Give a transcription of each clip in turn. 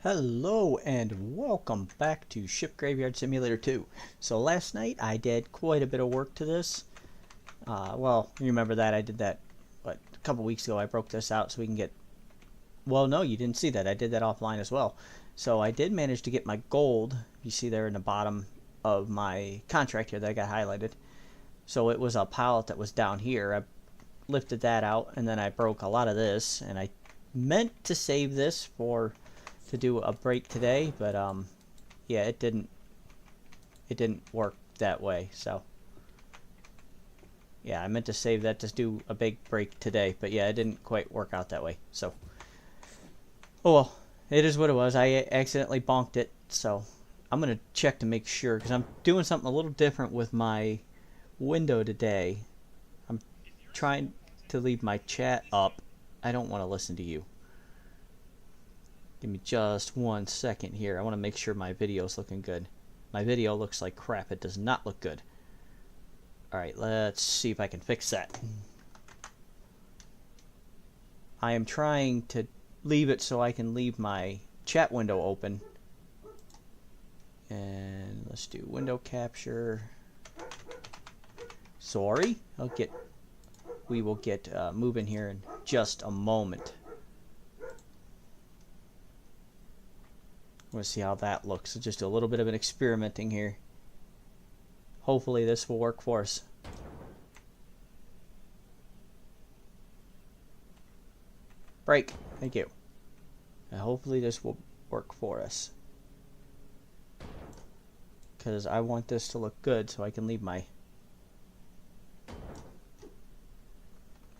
Hello and welcome back to Ship Graveyard Simulator 2. So last night I did quite a bit of work to this. Well, you remember that I did that, a couple weeks ago I broke this out so we can get... Well, no, you didn't see that. I did that offline as well. So I did manage to get my gold. You see there in the bottom of my contract here that I got highlighted. So it was a pallet that was down here. I lifted that out and then I broke a lot of this. And I meant to save this to do a break today, but yeah, it didn't work that way. So yeah, I meant to save that to do a big break today, but yeah, it didn't quite work out that way. So oh well, it is what it was. I accidentally bonked it, so I'm gonna check to make sure, because I'm doing something a little different with my window today. I'm trying to leave my chat up. I don't want to listen to you. Give me just 1 second here. I want to make sure my video's looking good. My video looks like crap. It does not look good. Alright, let's see if I can fix that. I am trying to leave it so I can leave my chat window open. And let's do window capture. Sorry. We will get moving here in just a moment. We'll see how that looks. So just do a little bit of an experimenting here. Hopefully this will work for us. Break. Thank you. And hopefully this will work for us. Because I want this to look good so I can leave my...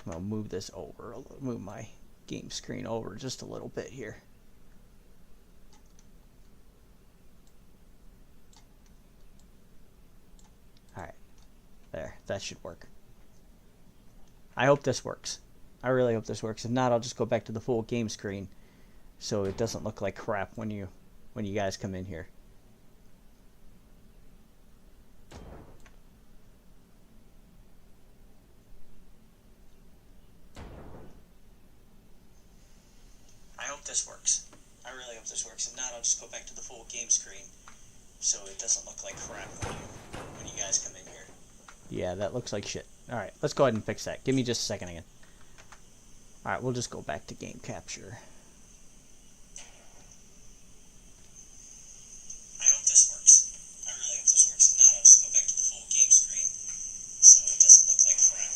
I'll move this over. I'll move my game screen over just a little bit here. There, that should work. I hope this works. I really hope this works. If not, I'll just go back to the full game screen so it doesn't look like crap when you guys come in here. I hope this works. I really hope this works. If not, I'll just go back to the full game screen so it doesn't look like crap when you guys come in here. Yeah, that looks like shit. Alright, let's go ahead and fix that. Give me just a second again. Alright, we'll just go back to game capture. I hope this works. I really hope this works. If not, I'll just go back to the full game screen so it doesn't look like crap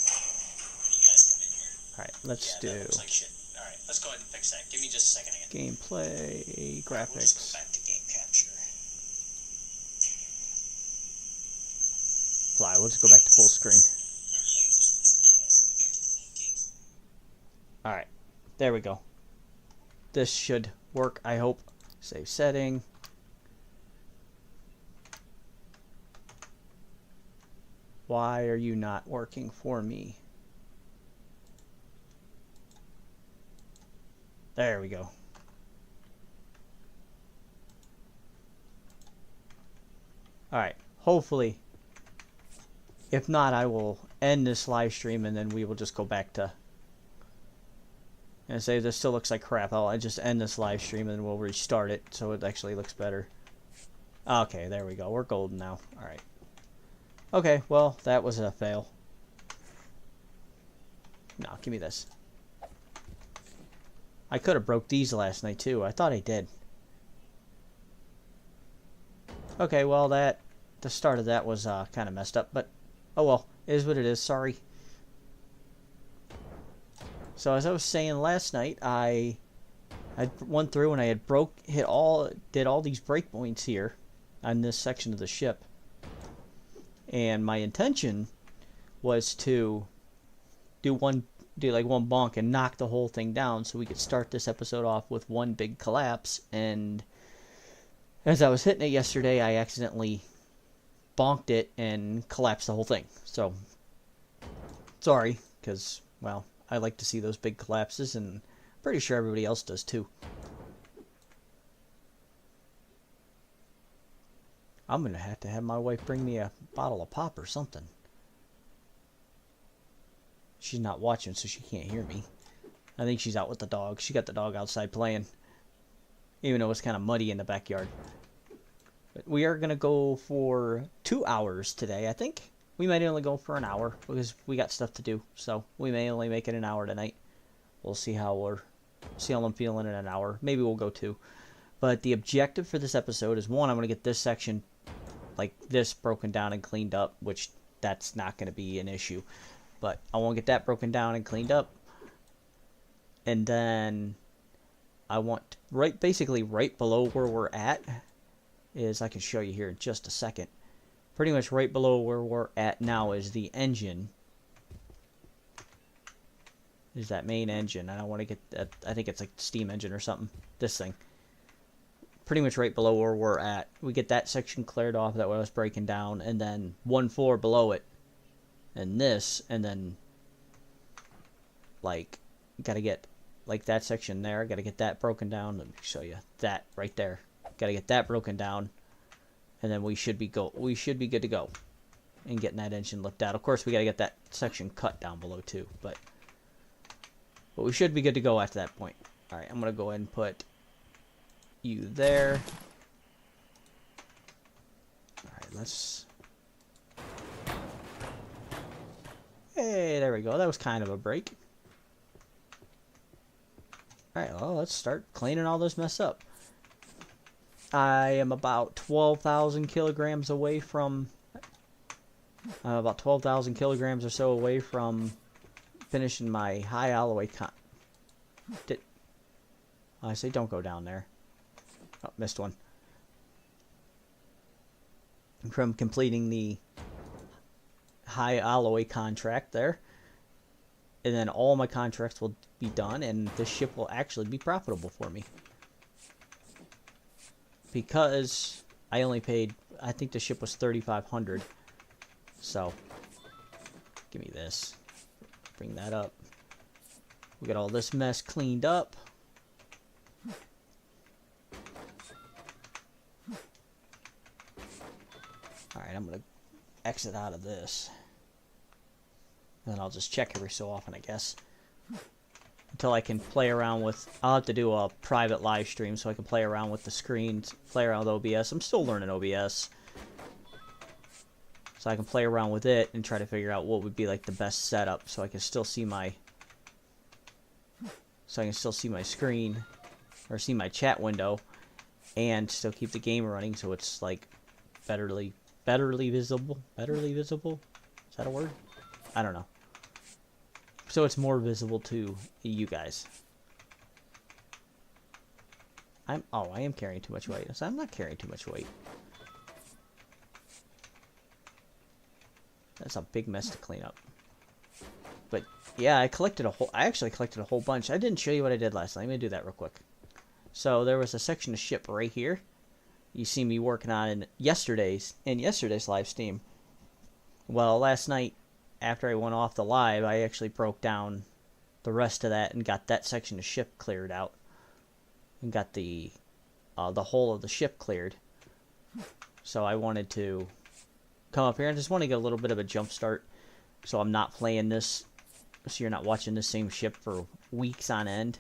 when you guys come in here. Alright, let's do... That looks like shit. Alright, let's go ahead and fix that. Give me just a second again. Gameplay, graphics. We'll just go back to game capture. Apply. We'll just go back to full screen. Alright, there we go. This should work, I hope. Save setting. Why are you not working for me? There we go. Alright, hopefully. If not, I will end this live stream and then we will just go back to... And say this still looks like crap. I just end this live stream and we'll restart it so it actually looks better. Okay, there we go. We're golden now. Alright. Okay, well, that was a fail. No, give me this. I could have broke these last night too. I thought I did. Okay, well, the start of that was kind of messed up, but oh well, it is what it is. Sorry. So as I was saying last night, I went through and I had did all these breakpoints here on this section of the ship, and my intention was to do like one bonk and knock the whole thing down so we could start this episode off with one big collapse. And as I was hitting it yesterday, I accidentally bonked it and collapsed the whole thing. So sorry, because well, I like to see those big collapses, and I'm pretty sure everybody else does too. I'm gonna have to have my wife bring me a bottle of pop or something. She's not watching, so she can't hear me. I think she's out with the dog. She got the dog outside playing. even though it's kind of muddy in the backyard. But we are going to go for 2 hours today, I think. We might only go for an hour because we got stuff to do. So we may only make it an hour tonight. We'll see how I'm feeling in an hour. Maybe we'll go 2. But the objective for this episode is, one, I'm going to get this section like this broken down and cleaned up, which that's not going to be an issue. But I want to get that broken down and cleaned up. And then I want basically right below where we're at is, I can show you here in just a second. Pretty much right below where we're at now is the engine. Is that main engine. And I want to get that, I think it's like steam engine or something. This thing. Pretty much right below where we're at. We get that section cleared off that I was breaking down, and then 1 floor below it. And this, and then like gotta get like that section there, gotta get that broken down. Let me show you that right there. Gotta get that broken down, and then we should be good to go in getting that engine looked out. Of course, we gotta get that section cut down below too, but we should be good to go after that point. All right, I'm gonna go ahead and put you there. All right, let's. Hey, there we go. That was kind of a break. Alright, well, let's start cleaning all this mess up. I am about 12,000 kilograms away from... about 12,000 kilograms or so away from finishing my high alloy I say don't go down there. Oh, missed one. From completing the high alloy contract there, and then all my contracts will be done, and this ship will actually be profitable for me because I only paid, I think the ship was $3,500. So give me this, bring that up. We got all this mess cleaned up. All right, I'm gonna exit out of this. And then I'll just check every so often, I guess. Until I can play around with... I'll have to do a private live stream so I can play around with the screens, play around with OBS. I'm still learning OBS. So I can play around with it and try to figure out what would be like the best setup so I can still see my... So I can still see my screen, or see my chat window, and still keep the game running so it's like betterly visible. Betterly visible? Is that a word? I don't know. So it's more visible to you guys. I am carrying too much weight. So I'm not carrying too much weight. That's a big mess to clean up. But yeah, I actually collected a whole bunch. I didn't show you what I did last night. Let me do that real quick. So there was a section of ship right here. You see me working on in yesterday's live stream. Well, last night, after I went off the live, I actually broke down the rest of that and got that section of ship cleared out, and got the whole of the ship cleared. So I wanted to come up here and just want to get a little bit of a jump start, so I'm not playing this, so you're not watching the same ship for weeks on end.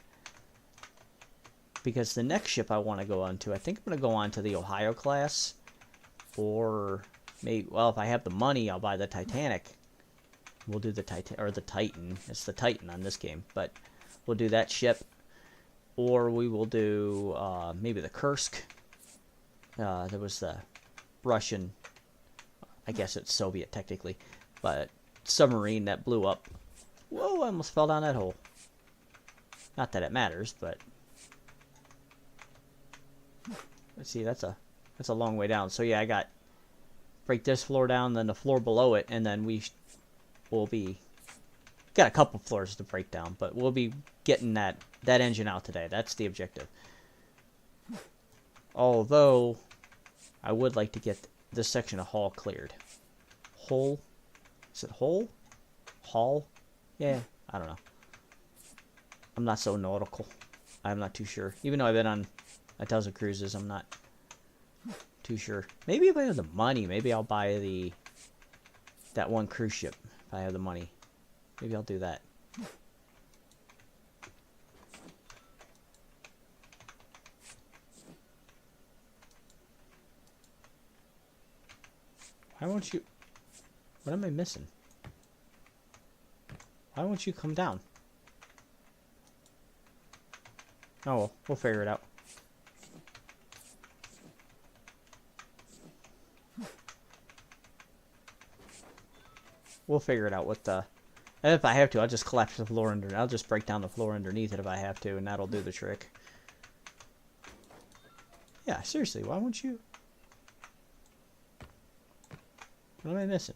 Because the next ship I want to go on to, I think I'm going to go on to the Ohio class, or maybe, well, if I have the money, I'll buy the Titanic. We'll do the Titan. It's the Titan on this game, but we'll do that ship, or we will do maybe the Kursk. There was the Russian, I guess it's Soviet technically, but submarine that blew up. Whoa! I almost fell down that hole. Not that it matters, but let's see. That's a long way down. So yeah, I got break this floor down, then the floor below it, and then we'll be got a couple floors to break down, but we'll be getting that engine out today. That's the objective. Although I would like to get this section of hull cleared. Hull? Is it hull? Hull? Yeah, I don't know. I'm not so nautical. I'm not too sure. Even though I've been on a dozen cruises, I'm not too sure. Maybe if I have the money, maybe I'll buy that one cruise ship. If I have the money, maybe I'll do that. Why won't you... What am I missing? Why won't you come down? Oh, well, we'll figure it out. We'll figure it out with the... And if I have to, I'll just collapse the floor under... I'll just break down the floor underneath it if I have to, and that'll do the trick. Yeah, seriously, why won't you... What am I missing?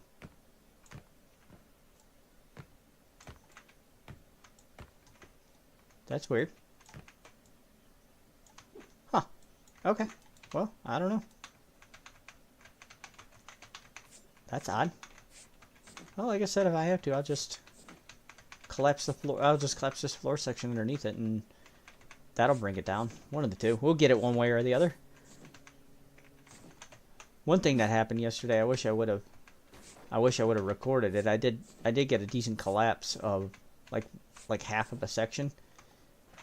That's weird. Huh. Okay. Well, I don't know. That's odd. Well, like I said, if I have to, I'll just collapse the floor. I'll just collapse this floor section underneath it, and that'll bring it down. One of the two. We'll get it one way or the other. One thing that happened yesterday, I wish I would have recorded it. I did get a decent collapse of like half of a section,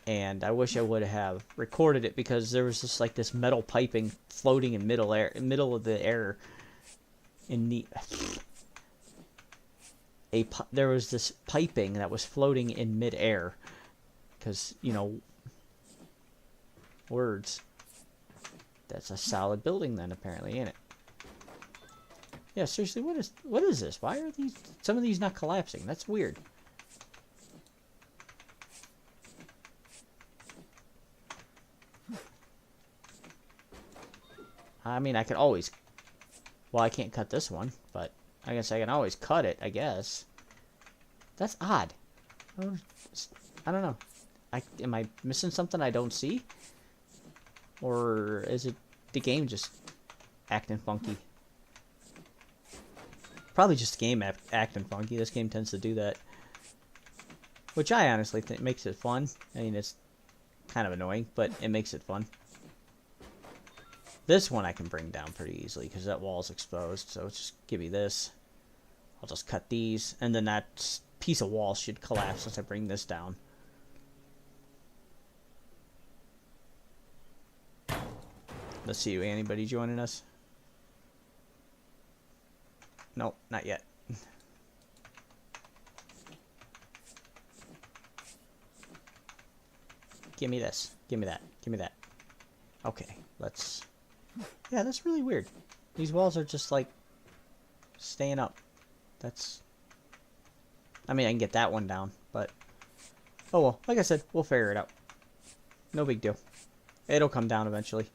and I wish I would have recorded it because there was just like this metal piping floating in middle of the air. There was this piping that was floating in midair, because you know, words. That's a solid building then, apparently, ain't it? Yeah, seriously, what is this? Why are some of these not collapsing? That's weird. I mean, I could always... Well, I can't cut this one, but I guess I can always cut it, I guess. That's odd. I don't know. Am I missing something I don't see? Or is it the game just acting funky? Probably just the game acting funky. This game tends to do that. Which I honestly think makes it fun. I mean, it's kind of annoying, but it makes it fun. This one I can bring down pretty easily because that wall's exposed. So just give me this. I'll just cut these. And then that piece of wall should collapse once I bring this down. Let's see, anybody joining us? Nope, not yet. Give me this. Give me that. Give me that. Okay, let's... Yeah, that's really weird. These walls are just, like, staying up. That's... I mean, I can get that one down, but... Oh, well, like I said, we'll figure it out. No big deal. It'll come down eventually.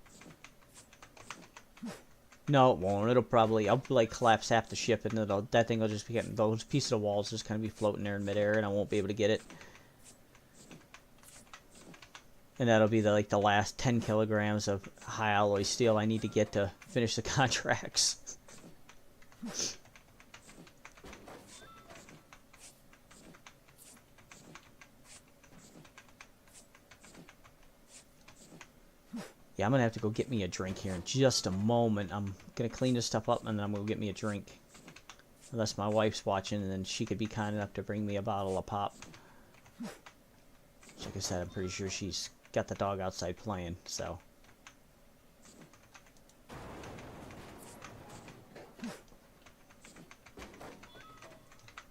No, it won't. It'll probably... I'll, like, collapse half the ship, and that thing will just be getting... Those pieces of walls just kind of be floating there in midair, and I won't be able to get it. And that'll be the last 10 kilograms of high alloy steel I need to get to finish the contracts. Yeah, I'm going to have to go get me a drink here in just a moment. I'm going to clean this stuff up, and then I'm going to get me a drink. Unless my wife's watching, and then she could be kind enough to bring me a bottle of pop. Like I said, I'm pretty sure she's got the dog outside playing, so...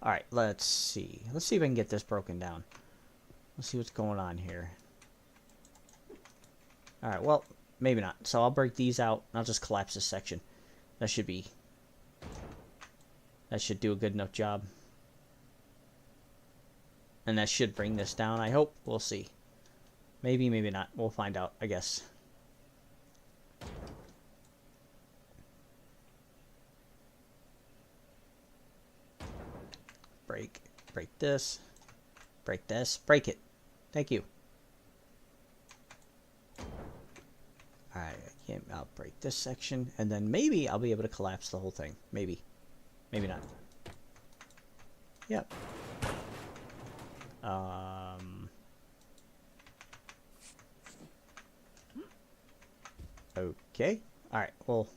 Alright, let's see. Let's see if I can get this broken down. Let's see what's going on here. Alright, well, maybe not. So I'll break these out, and I'll just collapse this section. That should be... That should do a good enough job. And that should bring this down, I hope. We'll see. Maybe, maybe not. We'll find out, I guess. Break this. Break this. Break it. Thank you. Alright, I'll break this section, and then maybe I'll be able to collapse the whole thing. Maybe. Maybe not. Yep. Okay. Alright, well,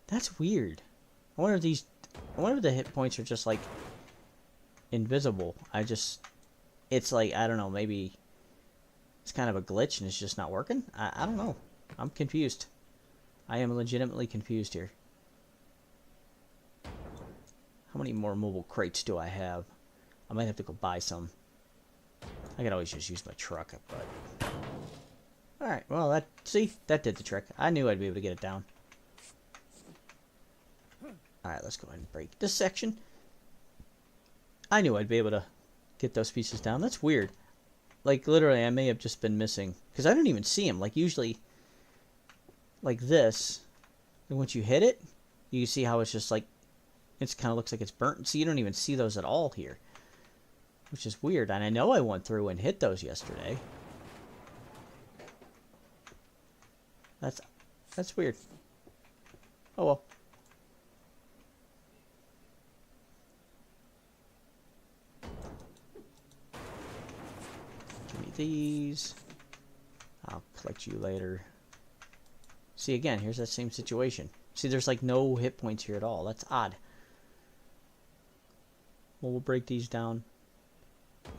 that's weird. I wonder if the hit points are just, like, invisible. It's like, I don't know, maybe it's kind of a glitch and it's just not working? I don't know. I'm confused. I am legitimately confused here. How many more mobile crates do I have? I might have to go buy some. I could always just use my truck, but... Alright, well, see? That did the trick. I knew I'd be able to get it down. Alright, let's go ahead and break this section. I knew I'd be able to get those pieces down. That's weird. Like, literally, I may have just been missing. Because I don't even see them. Like, usually, like this, and once you hit it, you see how it's just like, it kind of looks like it's burnt. So you don't even see those at all here. Which is weird. And I know I went through and hit those yesterday. That's weird. Oh well. Give me these. I'll collect you later. See, again, here's that same situation. See, there's like no hit points here at all. That's odd. Well, we'll break these down.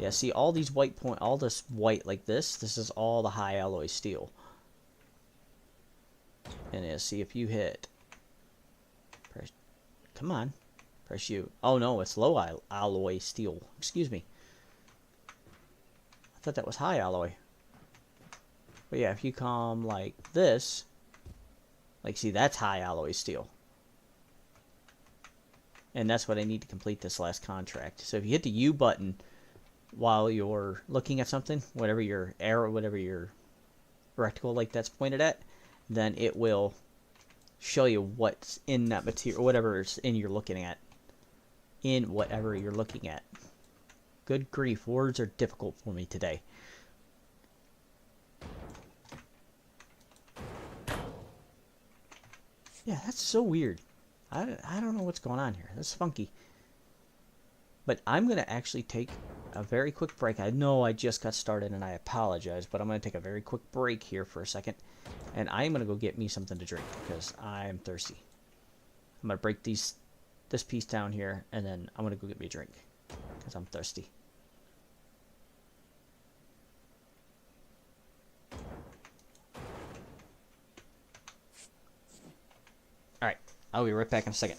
Yeah, see, all these all this white like this is all the high alloy steel. And yeah, see, if you hit, press, come on, press U. Oh no, it's low alloy steel. Excuse me. I thought that was high alloy. But yeah, if you come like this, like, see, that's high alloy steel. And that's what I need to complete this last contract. So if you hit the U button while you're looking at something, whatever your arrow, whatever your reticle like that's pointed at, then it will show you what's in that material, whatever's in you're looking at. In whatever you're looking at. Good grief, words are difficult for me today. Yeah, that's so weird. I don't know what's going on here. That's funky. But I'm going to actually take a very quick break. I know I just got started and I apologize, but I'm going to take a very quick break here for a second. And I'm going to go get me something to drink because I'm thirsty. I'm going to break this piece down here and then I'm going to go get me a drink because I'm thirsty. Alright, I'll be right back in a second.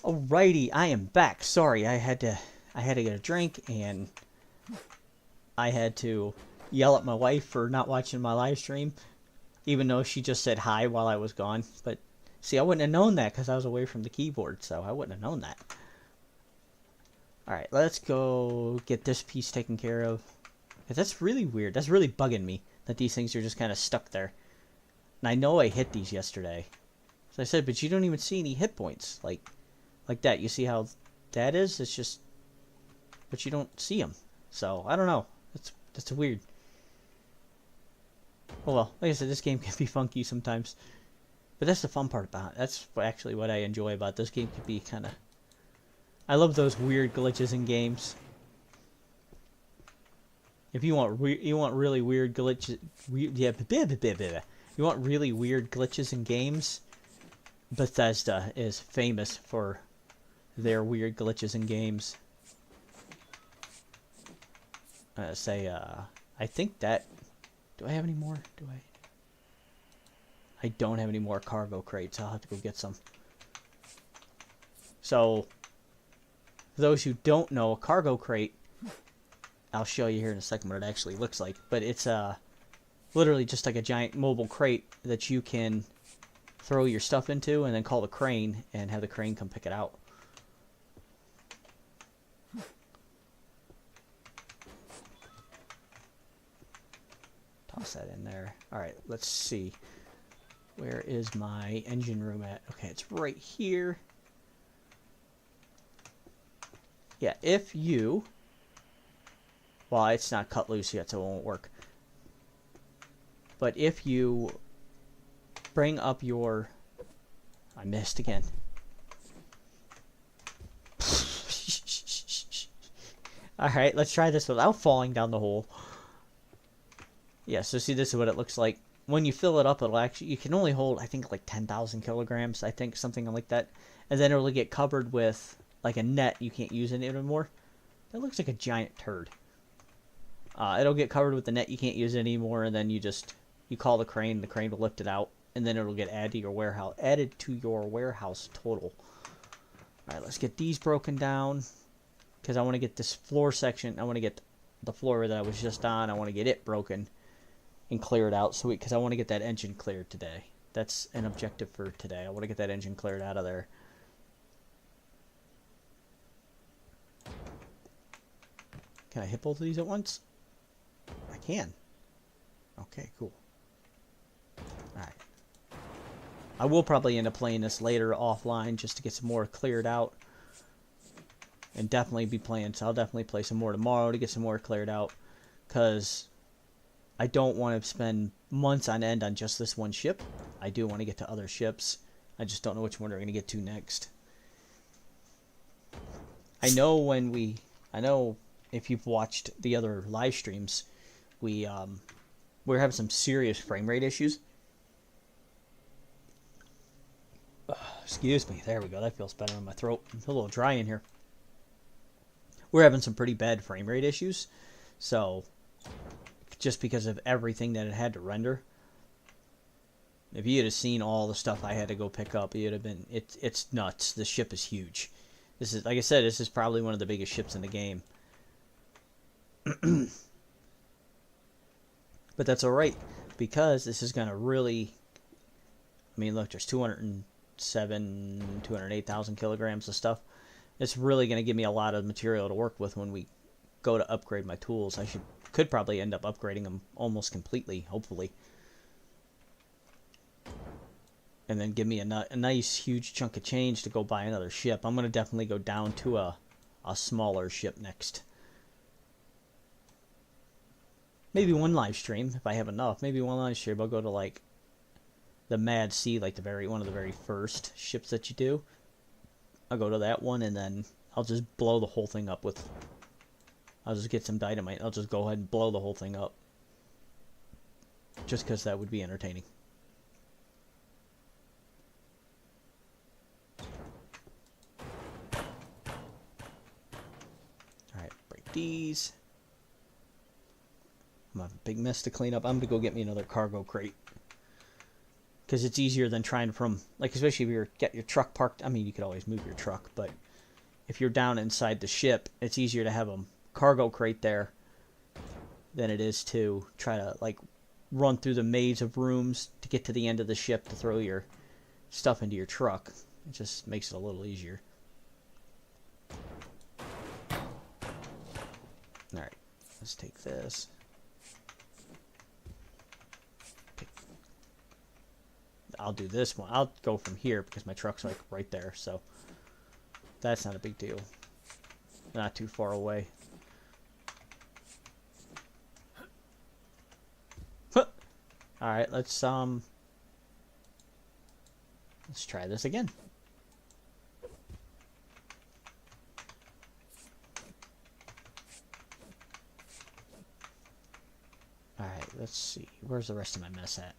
Alrighty, I am back. Sorry, I had to get a drink and I had to yell at my wife for not watching my live stream, even though she just said hi while I was gone. But see, I wouldn't have known that because I was away from the keyboard, so I wouldn't have known that. Alright, let's go get this piece taken care of. That's really weird. That's really bugging me that these things are just kind of stuck there. And I know I hit these yesterday. As I said, but you don't even see any hit points. Like that. You see how that is? It's just... But you don't see them. So, I don't know. That's weird. Oh well, like I said, this game can be funky sometimes. But that's the fun part about it. That's actually what I enjoy about this game. Can be kind of... I love those weird glitches in games. If you want really weird glitches... You want really weird glitches in games? Bethesda is famous for their weird glitches in games. I think that... Do I have any more? Do I? I don't have any more cargo crates. I'll have to go get some. So, for those who don't know, a cargo crate, I'll show you here in a second what it actually looks like. But it's literally just like a giant mobile crate that you can throw your stuff into and then call the crane and have the crane come pick it out. Toss that in there. Alright, let's see. Where is my engine room at? Okay, it's right here. Yeah, if you... Well, it's not cut loose yet, so it won't work. But if you bring up your... I missed again. Alright, let's try this without falling down the hole. Yeah, so see, this is what it looks like. When you fill it up, it'll actually... You can only hold, I think, like 10,000 kilograms. I think, something like that. And then it'll get covered with, like, a net. You can't use it anymore. That looks like a giant turd. It'll get covered with the net. You can't use it anymore. And then you just... You call the crane will lift it out. And then it'll get added to your warehouse total. Alright, let's get these broken down. Because I want to get this floor section. I want to get the floor that I was just on. I want to get it broken and cleared out. So because I want to get that engine cleared today. That's an objective for today. I want to get that engine cleared out of there. Can I hit both of these at once? I can. Okay, cool. Alright. I will probably end up playing this later offline just to get some more cleared out. And definitely be playing, so I'll definitely play some more tomorrow to get some more cleared out. Because I don't want to spend months on end on just this one ship. I do want to get to other ships. I just don't know which one we're going to get to next. I know if you've watched the other live streams, we're having some serious frame rate issues. Excuse me. There we go. That feels better in my throat. It's a little dry in here. We're having some pretty bad frame rate issues. So, just because of everything that it had to render. If you had seen all the stuff I had to go pick up, you'd have been... It's nuts. The ship is huge. This is, like I said, this is probably one of the biggest ships in the game. But that's alright. Because this is going to really... I mean, look, there's 208,000 kilograms of stuff. It's really going to give me a lot of material to work with when we go to upgrade my tools. I could probably end up upgrading them almost completely, hopefully. And then give me a nice huge chunk of change to go buy another ship. I'm going to definitely go down to a smaller ship next. Maybe one live stream, if I have enough. Maybe one live stream, I'll go to like the Mad Sea, like one of the very first ships that you do. I'll go to that one, and then I'll just blow the whole thing up with... I'll just get some dynamite. I'll just go ahead and blow the whole thing up. Just because that would be entertaining. Alright, break these. I'm going to have a big mess to clean up. I'm going to go get me another cargo crate. Because it's easier than trying from, like, especially if you're get your truck parked. I mean, you could always move your truck, but if you're down inside the ship, it's easier to have a cargo crate there than it is to try to, like, run through the maze of rooms to get to the end of the ship to throw your stuff into your truck. It just makes it a little easier. Alright, let's take this. I'll do this one. I'll go from here because my truck's like right there, so that's not a big deal. Not too far away. All right, let's try this again. All right, let's see. Where's the rest of my mess at?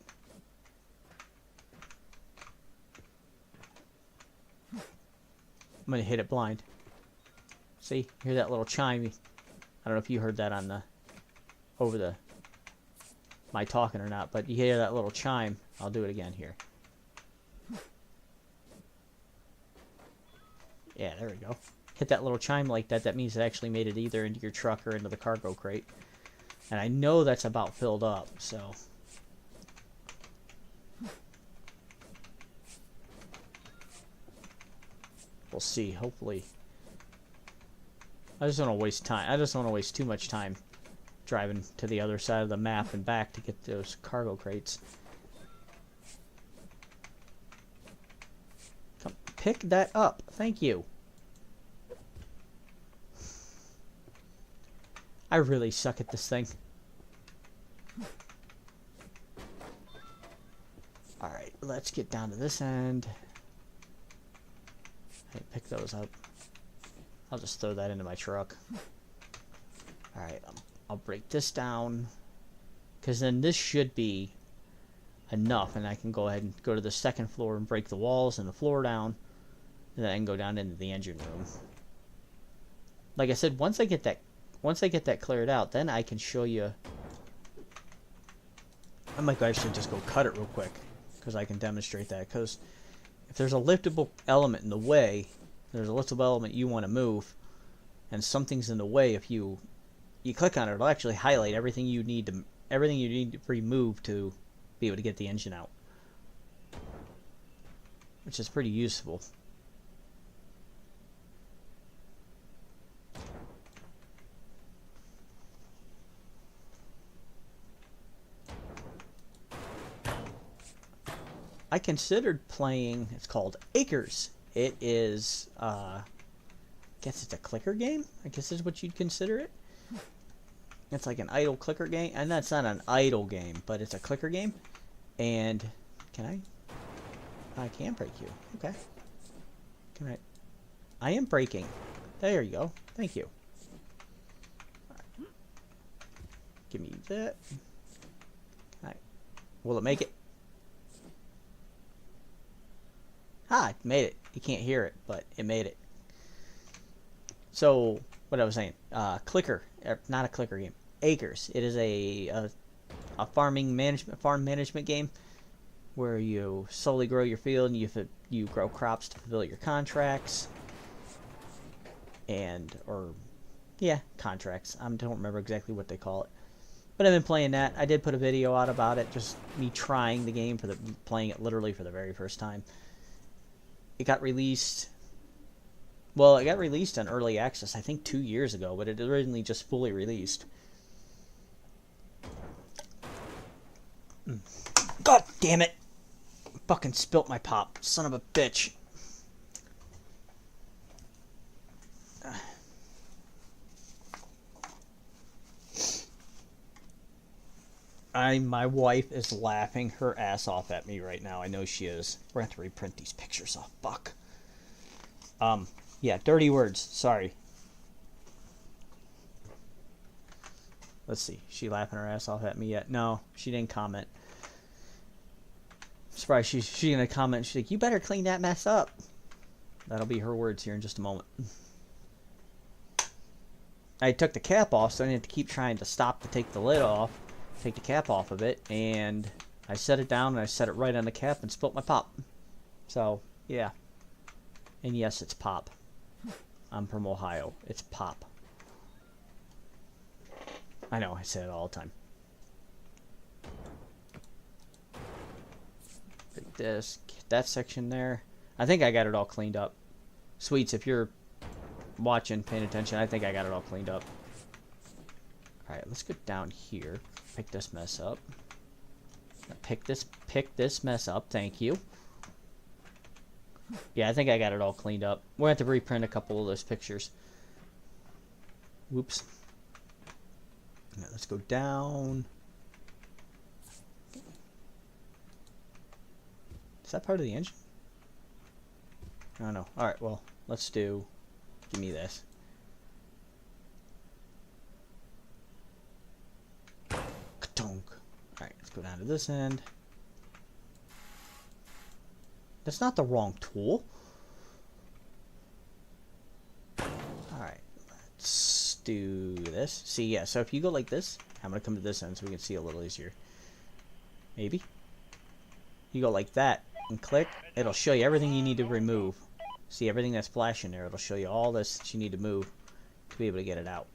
I'm going to hit it blind. See? Hear that little chime? I don't know if you heard that on the... over the my talking or not, but you hear that little chime. I'll do it again here. Yeah, there we go. Hit that little chime like that. That means it actually made it either into your truck or into the cargo crate. And I know that's about filled up, so... we'll see, hopefully. I just don't want to waste time. I just don't want to waste too much time driving to the other side of the map and back to get those cargo crates. Come, pick that up. Thank you. I really suck at this thing. Alright, let's get down to this end. Hey, pick those up. I'll just throw that into my truck. Alright, I'll break this down. Because then this should be enough. And I can go ahead and go to the second floor and break the walls and the floor down. And then I can go down into the engine room. Like I said, once I get that cleared out, then I can show you. I might actually just go cut it real quick. Because I can demonstrate that. Because if there's a liftable element in the way, there's a liftable element you want to move, and something's in the way, if you click on it, it'll actually highlight everything you need to remove to be able to get the engine out, which is pretty useful. I considered playing, it's called Acres. It is, I guess it's a clicker game? I guess is what you'd consider it. It's like an idle clicker game. And that's not an idle game, but it's a clicker game. And, I can break you. Okay. I am breaking. There you go. Thank you. Right. Give me that. Alright. Will it make it? Ah, it made it. You can't hear it, but it made it. So, what I was saying, clicker, not a clicker game. Acres. It is a farm management game where you slowly grow your field and you grow crops to fulfill your contracts. Contracts. I don't remember exactly what they call it. But I've been playing that. I did put a video out about it, just me trying the game playing it literally for the very first time. It got released. Well, it got released on early access, I think 2 years ago, but it originally just fully released. God damn it! Fucking spilt my pop, son of a bitch. My wife is laughing her ass off at me right now. I know she is. We're going to have to reprint these pictures off. Fuck. Yeah, dirty words. Sorry. Let's see. She laughing her ass off at me yet? No, she didn't comment. I'm surprised she's going to comment. She's like, you better clean that mess up. That'll be her words here in just a moment. I took the cap off, so I didn't have to keep trying to stop to take the lid off. Take the cap off of it, and I set it down and I set it right on the cap and spilt my pop. So, yeah. And yes, it's pop. I'm from Ohio. It's pop. I know, I say it all the time. Like this, get that section there. I think I got it all cleaned up. Sweets, if you're watching, paying attention, I think I got it all cleaned up. Alright, let's go down here. Pick this mess up. Pick this mess up, thank you. Yeah, I think I got it all cleaned up. We'll have to reprint a couple of those pictures. Whoops. Right, let's go down. Is that part of the engine? I don't know. Alright, well, let's do... Give me this. Alright, let's go down to this end. That's not the wrong tool. Alright, let's do this. See, yeah, so if you go like this, I'm going to come to this end so we can see a little easier. Maybe. You go like that and click. It'll show you everything you need to remove. See everything that's flashing there. It'll show you all this that you need to move to be able to get it out.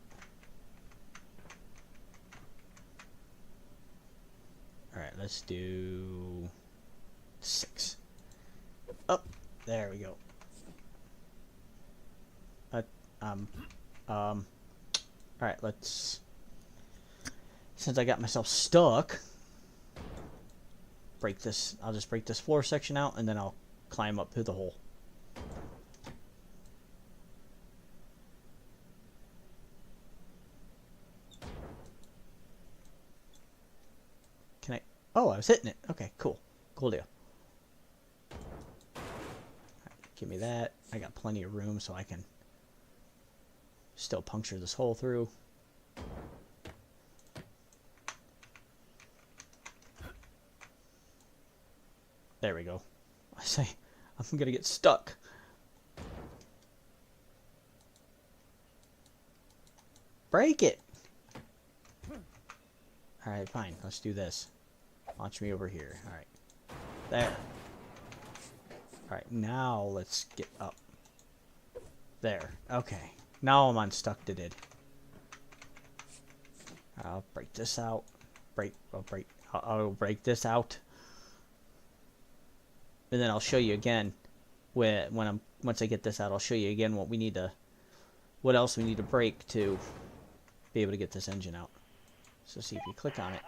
Alright, let's do 6. Up. There we go. Alright, let's... Since I got myself stuck, break this. I'll just break this floor section out, and then I'll climb up through the hole. Can I... Oh, I was hitting it. Okay, cool. Cool deal. Right, give me that. I got plenty of room, so I can still puncture this hole through. There we go. I say, I'm gonna get stuck. Break it! Alright, fine. Let's do this. Launch me over here. Alright. There. Alright, now let's get up. There. Okay. Now I'm unstuck-ed. I'll break this out. I'll break this out. And then I'll show you again once I get this out. I'll show you again what else we need to break to be able to get this engine out. So see if you click on it.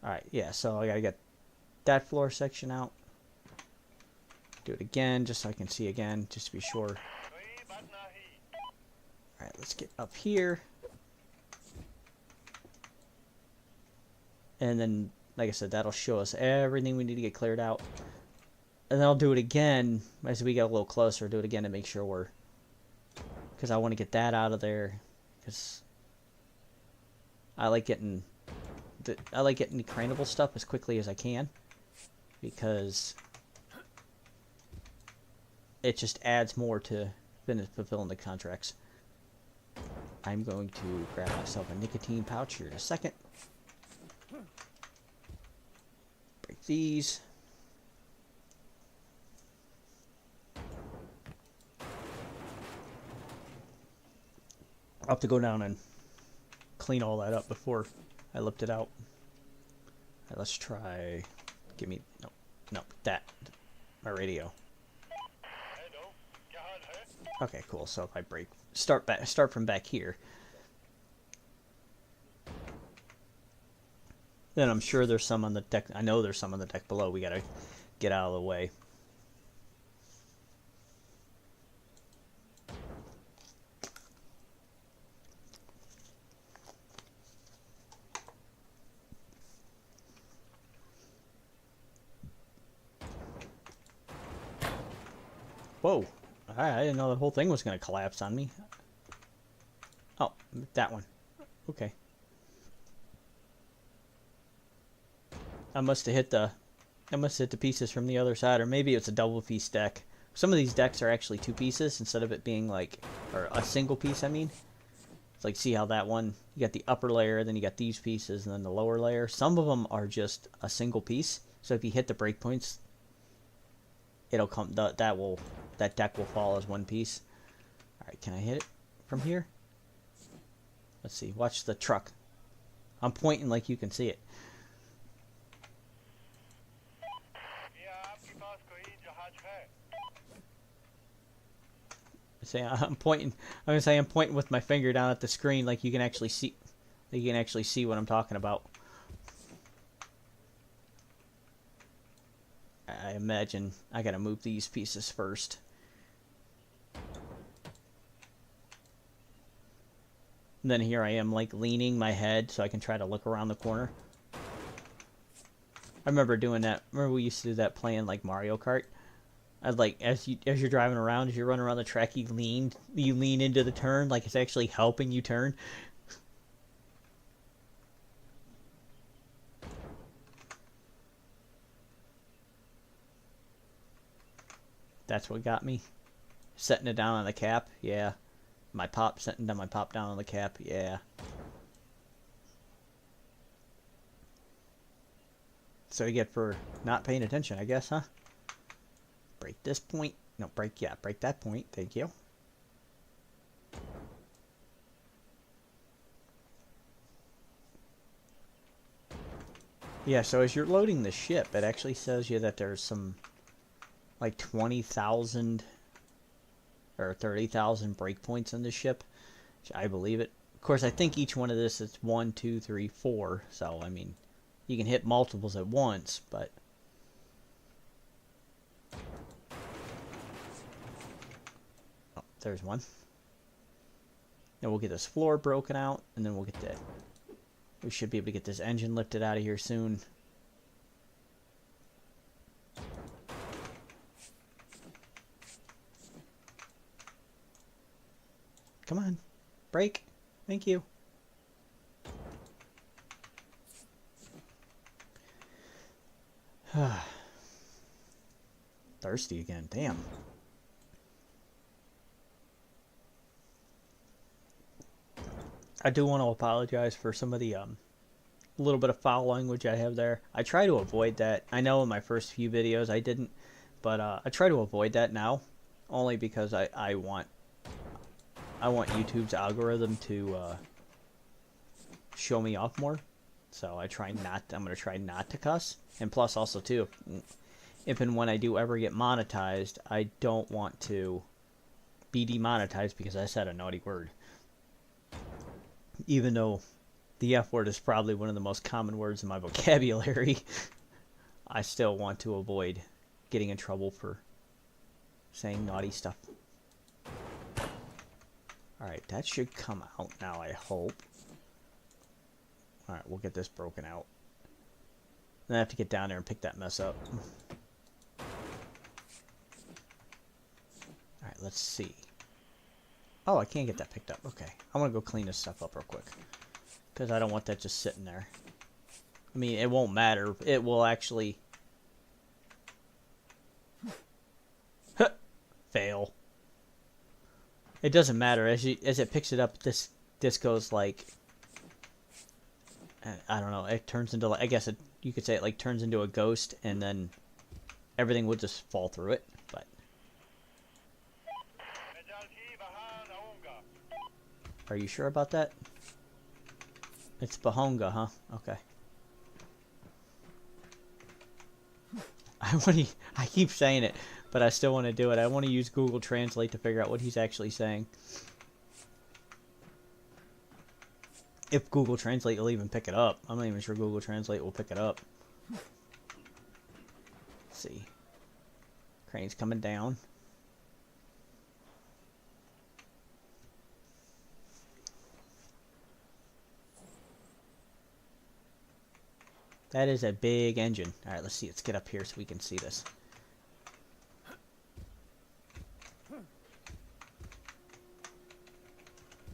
All right, yeah. So I gotta get that floor section out. Do it again, just so I can see again, just to be sure. All right, let's get up here. And then, like I said, that'll show us everything we need to get cleared out. And then I'll do it again as we get a little closer. Do it again to make sure we're... Because I want to get that out of there. Because I like getting the craneable stuff as quickly as I can. Because it just adds more to fulfilling the contracts. I'm going to grab myself a nicotine pouch here in a second. Break these. I'll have to go down and clean all that up before I lift it out. Right, let's try. Give me no that my radio. Okay, cool. So if I start from back here, then I'm sure there's some on the deck. I know there's some on the deck below. We gotta get out of the way. Whoa. I didn't know the whole thing was going to collapse on me. Oh, that one. Okay. I must have hit the pieces from the other side, or maybe it's a double piece deck. Some of these decks are actually 2 pieces instead of it being like, or a single piece, I mean. It's like, see how that one, you got the upper layer, then you got these pieces, and then the lower layer. Some of them are just a single piece. So if you hit the breakpoints, it'll come, that deck will fall as one piece. Alright, can I hit it from here? Let's see, watch the truck. I'm pointing like you can see it. I'm pointing with my finger down at the screen like you can actually see what I'm talking about. I imagine I gotta move these pieces first. And then here I am, like, leaning my head so I can try to look around the corner. I remember doing that. Remember we used to do that playing, like, Mario Kart? I'd, like, as you're driving around, as you're running around the track, you lean into the turn, like it's actually helping you turn. That's what got me. Setting it down on the cap, yeah. My pop, setting down my pop down on the cap, yeah. So you get for not paying attention, I guess, huh? Break this point. No, break that point. Thank you. Yeah, so as you're loading the ship, it actually says you that there's some, like 20,000 or 30,000 breakpoints in the ship. Which I believe it. Of course, I think each one of this is 1, 2, 3, 4. So, I mean, you can hit multiples at once, but... Oh, there's one. Then we'll get this floor broken out, and then we'll get that. We should be able to get this engine lifted out of here soon. Come on. Break. Thank you. Thirsty again. Damn. I do want to apologize for some of the little bit of foul language I have there. I try to avoid that. I know in my first few videos I didn't, but I try to avoid that now, only because I want YouTube's algorithm to show me off more. So I try not. I'm gonna try not to cuss, and plus also too, if and when I do ever get monetized, I don't want to be demonetized because I said a naughty word. Even though the F word is probably one of the most common words in my vocabulary, I still want to avoid getting in trouble for saying naughty stuff. Alright, that should come out now, I hope. Alright, we'll get this broken out. Then I have to get down there and pick that mess up. Alright, let's see. Oh, I can't get that picked up. Okay. I'm going to go clean this stuff up real quick. Because I don't want that just sitting there. I mean, it won't matter. It will actually... Fail. It doesn't matter. As it picks it up, this goes like... I don't know. It turns into... I guess you could say it like turns into a ghost. And then everything would just fall through it. But... Are you sure about that? It's Bahonga, huh? Okay. I keep saying it, but I still want to do it. I want to use Google Translate to figure out what he's actually saying. If Google Translate will even pick it up. I'm not even sure Google Translate will pick it up. Let's see. Crane's coming down. That is a big engine. Alright, let's see. Let's get up here so we can see this.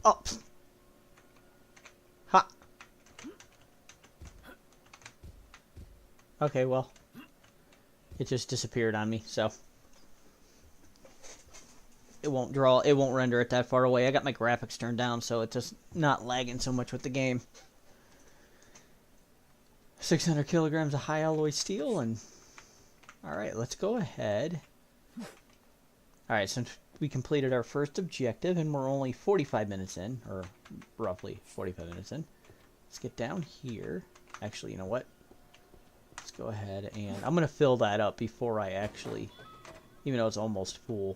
Oh! Ha! Okay, well. It just disappeared on me, so. It won't render it that far away. I got my graphics turned down, so it's just not lagging so much with the game. 600 kilograms of high alloy steel, and alright, let's go ahead. Alright, since we completed our first objective and we're only 45 minutes in, or roughly 45 minutes in, let's get down here. Actually, you know what? Let's go ahead and I'm going to fill that up before I actually, even though it's almost full,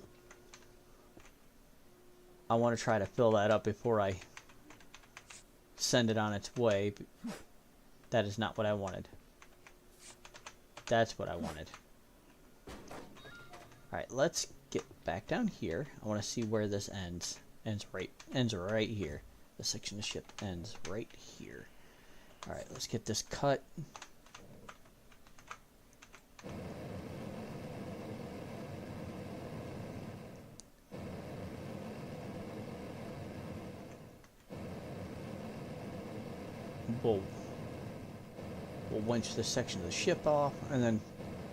I want to try to fill that up before I send it on its way. That is not what I wanted. That's what I wanted. Alright, let's get back down here. I want to see where this ends. Ends right here. The section of the ship ends right here. Alright, let's get this cut. We'll winch this section of the ship off, and then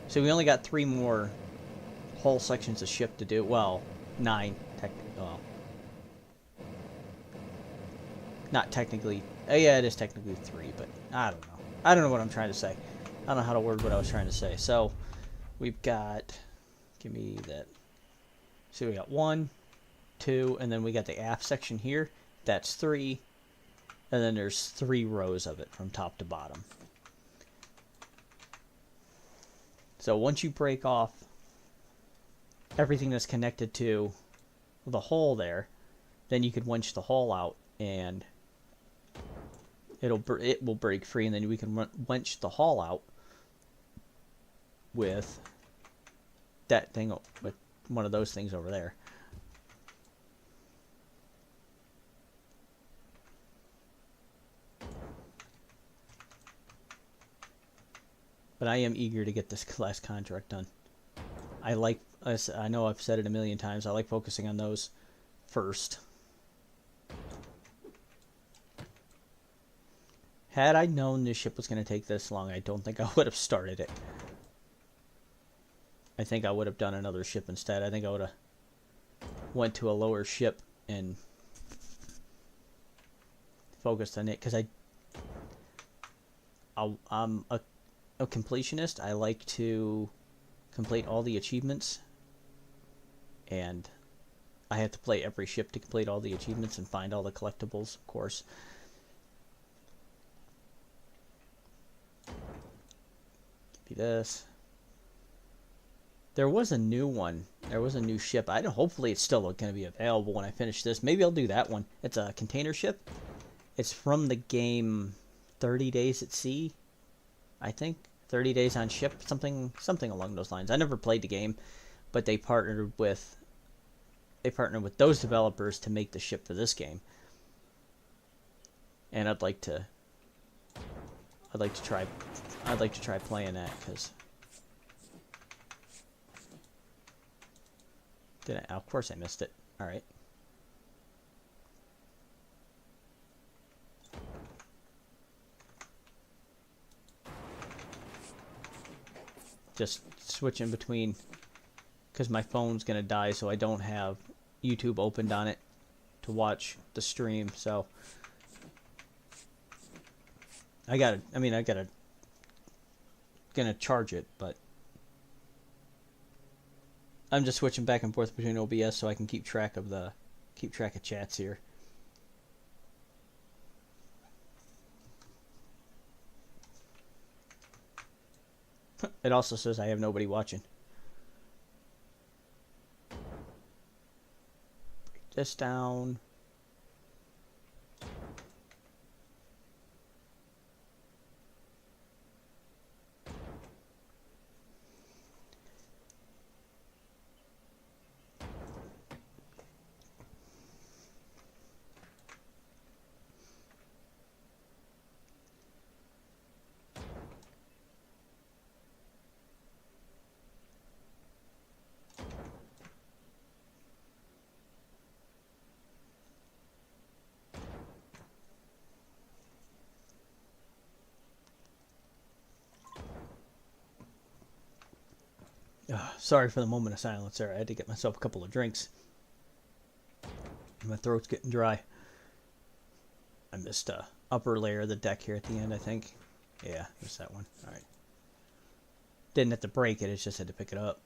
so we only got 3 more whole sections of ship to do. Well, 9 technically. Well, Not technically. Yeah, it is technically 3, but I don't know. I don't know what I'm trying to say. I don't know how to word what I was trying to say. So we've got. Give me that. So we got 1, 2, and then we got the aft section here. That's 3, and then there's 3 rows of it from top to bottom. So once you break off everything that's connected to the hole there, then you could winch the hole out and it will break free, and then we can winch the hull out with that thing, with one of those things over there. But I am eager to get this last contract done. I know I've said it a million times, I like focusing on those first. Had I known this ship was going to take this long, I don't think I would have started it. I think I would have done another ship instead. I think I would have went to a lower ship and focused on it, because I'm a completionist. I like to complete all the achievements, and I have to play every ship to complete all the achievements and find all the collectibles, of course. Give me this. There was a new one. There was a new ship. Hopefully it's still going to be available when I finish this. Maybe I'll do that one. It's a container ship. It's from the game 30 Days at Sea, I think. 30 Days on Ship, something along those lines. I never played the game, but they partnered with those developers to make the ship for this game. And I'd like to try playing that, because of course I missed it. All right. Just switching between, because my phone's gonna die, so I don't have YouTube opened on it to watch the stream. So gonna charge it, but I'm just switching back and forth between OBS so I can keep track of chats here. It also says I have nobody watching. Break this down. Sorry for the moment of silence there. I had to get myself a couple of drinks. My throat's getting dry. I missed a upper layer of the deck here at the end, I think. Yeah, missed that one. Alright. Didn't have to break it, just had to pick it up.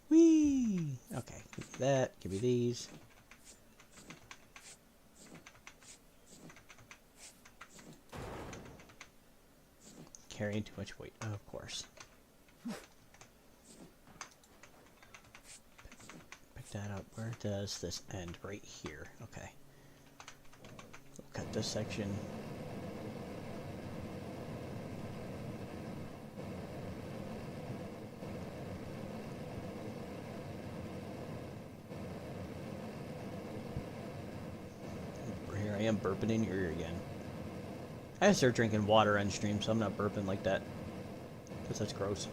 Whee! Okay, give me that. Give me these. Carrying too much weight, of course. Pick that up. Where does this end? Right here. Okay. We'll cut this section. Here I am burping in your ear again. I gotta start drinking water on stream, so I'm not burping like that, because that's gross.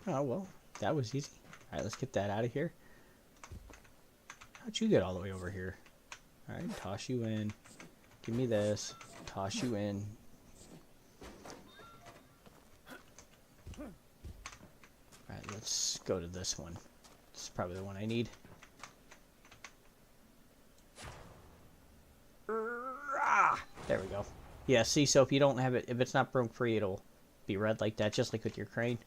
Oh, well, that was easy. Alright, let's get that out of here. How'd you get all the way over here? Alright, toss you in. Give me this. toss you in. Alright, let's go to this one. This is probably the one I need. There we go. Yeah, see, so if you don't have it, if it's not broke free, it'll be red like that, just like with your crane.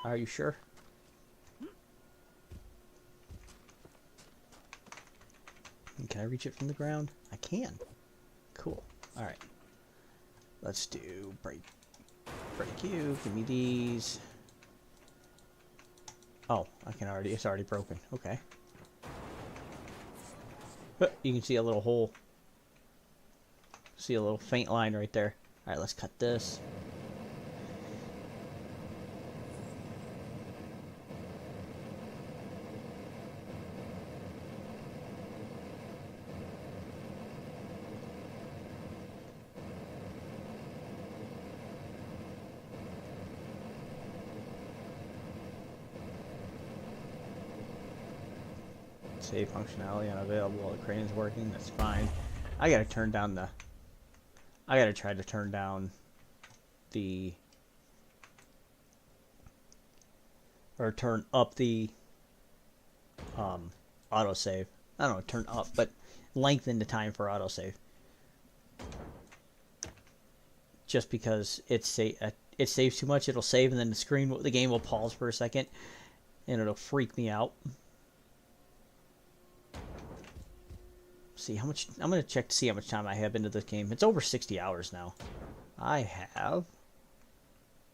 Are you sure? Can I reach it from the ground? I can. Cool. Alright. Let's do break you. Give me these. Oh, I can already, it's already broken. Okay. You can see a little hole. See a little faint line right there. Alright, let's cut this. Save functionality unavailable. The crane's working. That's fine. I gotta turn down the. I gotta try to turn down the. Or turn up the. Autosave. I don't know, turn up, but lengthen the time for autosave. Just because it saves too much, it'll save, and then the game will pause for a second, and it'll freak me out. See how much. I'm gonna check to see how much time I have into this game. It's over 60 hours now. I have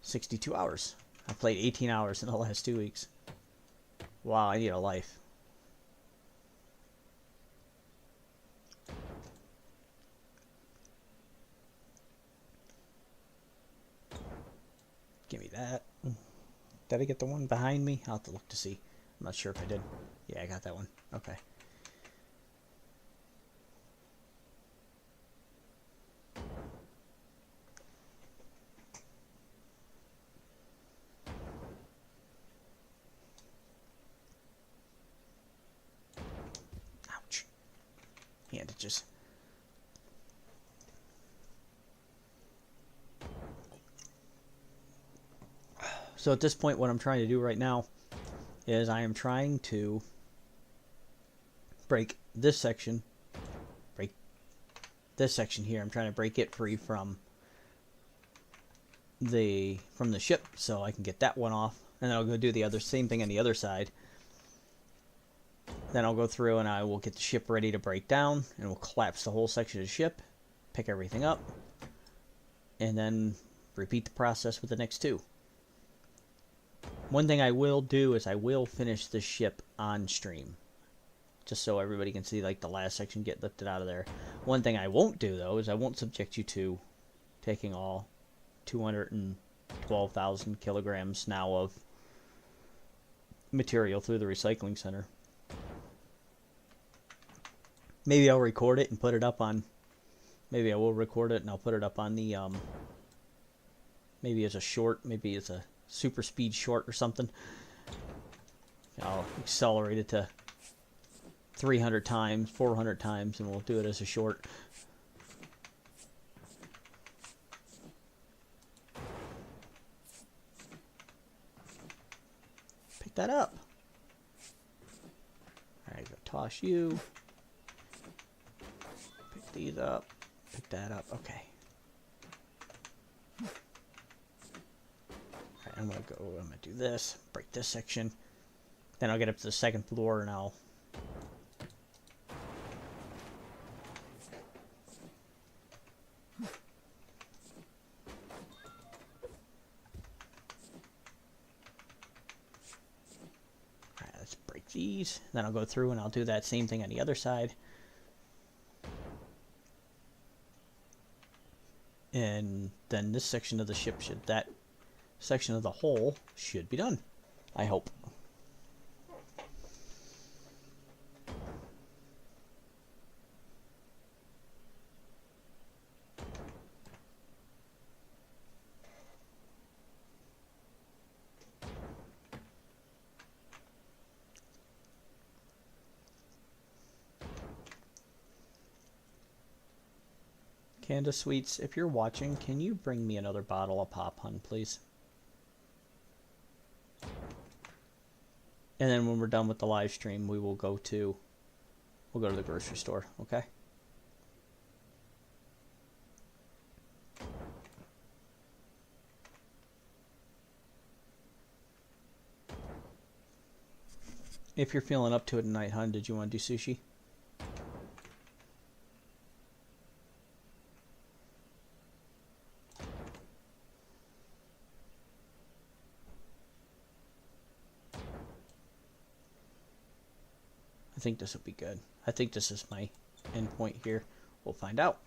62 hours. I played 18 hours in the last 2 weeks. Wow, I need a life. Give me that. Did I get the one behind me? I'll have to look to see. I'm not sure if I did. Yeah, I got that one. Okay. Bandages. So at this point, what I'm trying to do right now is I am trying to break this section, break this section here. I'm trying to break it free from the ship, so I can get that one off, and then I'll go do the same thing on the other side. Then I'll go through and I will get the ship ready to break down, and we'll collapse the whole section of the ship, pick everything up, and then repeat the process with the next two. One thing I will do is I will finish the ship on stream, just so everybody can see like the last section get lifted out of there. One thing I won't do though is I won't subject you to taking all 212,000 kilograms now of material through the recycling center. Maybe I'll record it and put it up on. Maybe I will record it and I'll put it up on the. Maybe as a short. Maybe as a super speed short or something. I'll accelerate it to 300 times, 400 times, and we'll do it as a short. Pick that up. Alright, go toss you. Pick these up. Pick that up. Okay. Alright, I'm gonna do this. Break this section. Then I'll get up to the second floor and I'll these. Then I'll go through and I'll do that same thing on the other side. And then this section of the ship that section of the hull should be done. I hope. Candace Sweets, if you're watching, can you bring me another bottle of Pop, hun, please? And then when we're done with the live stream, we'll go to the grocery store, okay? If you're feeling up to it tonight, hun, did you want to do sushi? I think this will be good. I think this is my end point here. We'll find out.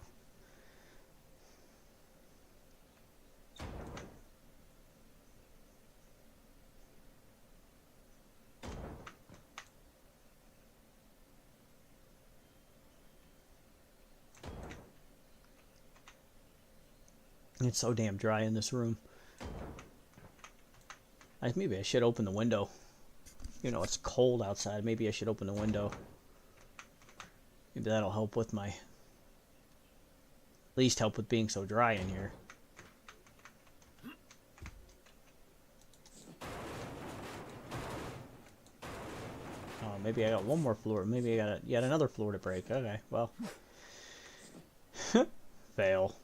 It's so damn dry in this room. Maybe I should open the window. You know, it's cold outside. Maybe I should open the window. Maybe that'll help with at least help with being so dry in here. Oh, maybe I got one more floor. Maybe I got yet another floor to break. Okay, well. Fail.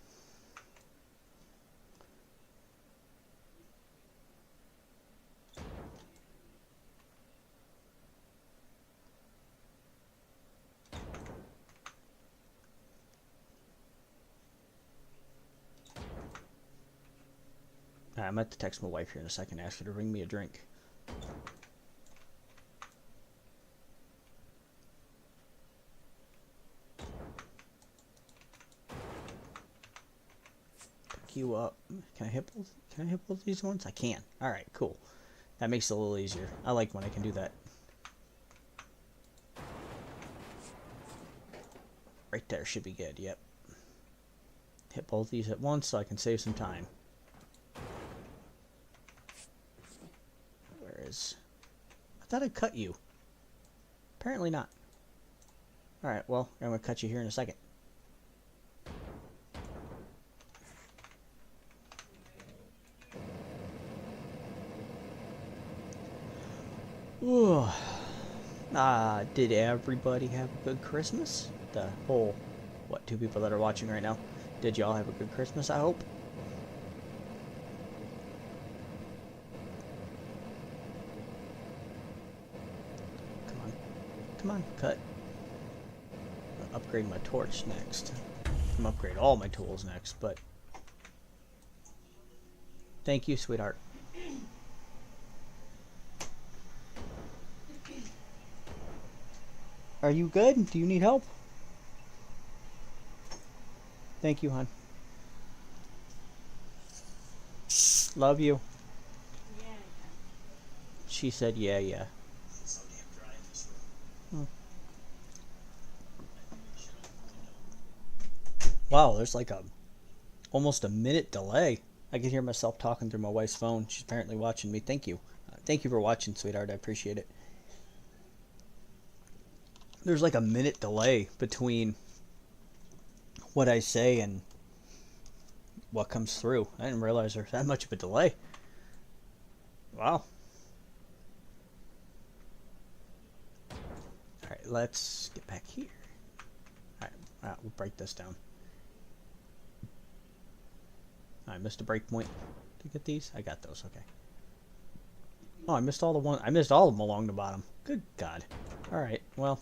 I'm going to text my wife here in a second, ask her to bring me a drink. Pick you up. Can I hit both these ones? I can. Alright, cool. That makes it a little easier. I like when I can do that. Right there should be good, yep. Hit both these at once so I can save some time. I thought I'd cut you. Apparently not. Alright, well, I'm going to cut you here in a second. Ooh. Did everybody have a good Christmas? The whole, 2 people that are watching right now. Did y'all have a good Christmas, I hope? Come on, cut. I'll upgrade my torch next. I'm gonna upgrade all my tools next, but... Thank you, sweetheart. Are you good? Do you need help? Thank you, hon. Love you. Yeah. She said, yeah. Wow, there's like almost a minute delay. I can hear myself talking through my wife's phone. She's apparently watching me. Thank you. Thank you for watching, sweetheart. I appreciate it. There's like a minute delay between what I say and what comes through. I didn't realize there's that much of a delay. Wow. Alright, let's get back here. Alright, we'll break this down. I missed a break point to get these. I got those. Okay. Oh, I missed all of them along the bottom. Good God. All right. Well,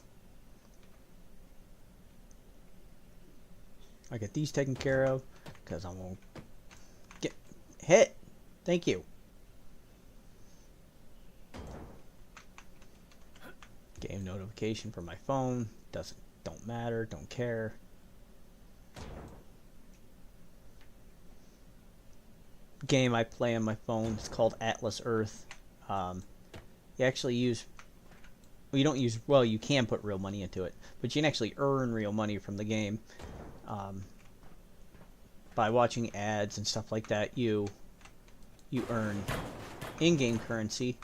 I get these taken care of because I won't get hit. Thank you. Game notification for my phone. Don't matter. Don't care. Game I play on my phone. It's called Atlas Earth. You actually use... Well, you don't use... Well, you can put real money into it. But you can actually earn real money from the game. By watching ads and stuff like that, you earn in-game currency.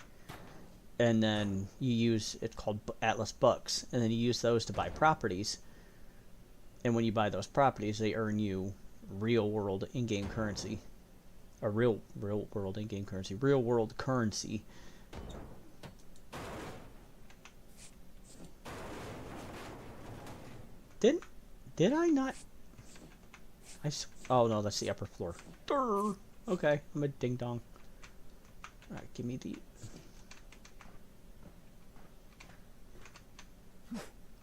And then you use... It's called Atlas Bucks. And then you use those to buy properties. And when you buy those properties, they earn you real world in-game currency. A real world in-game currency. Real world currency. Did I not? Oh no, that's the upper floor. Durr. Okay, I'm a ding dong. Alright, give me the...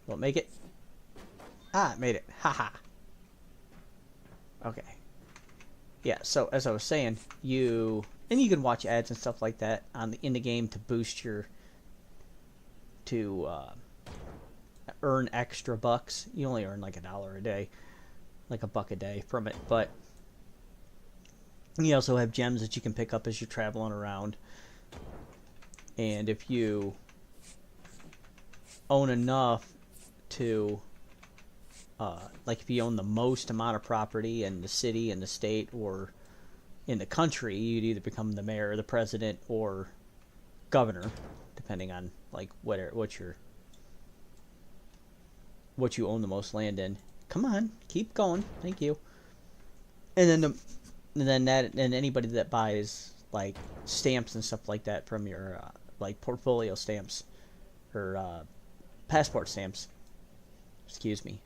Will it make it? Ah, it made it. Haha. Okay. Yeah, so as I was saying, you can watch ads and stuff like that in the game to boost your... to earn extra bucks. You only earn like $1 a day. Like $1 a day from it, but you also have gems that you can pick up as you're traveling around. And if you own enough to like if you own the most amount of property in the city, in the state, or in the country, you'd either become the mayor, the president, or governor, depending on like what you own the most land in. Come on, keep going. Thank you. And then anybody that buys like stamps and stuff like that from your like portfolio stamps or passport stamps. Excuse me.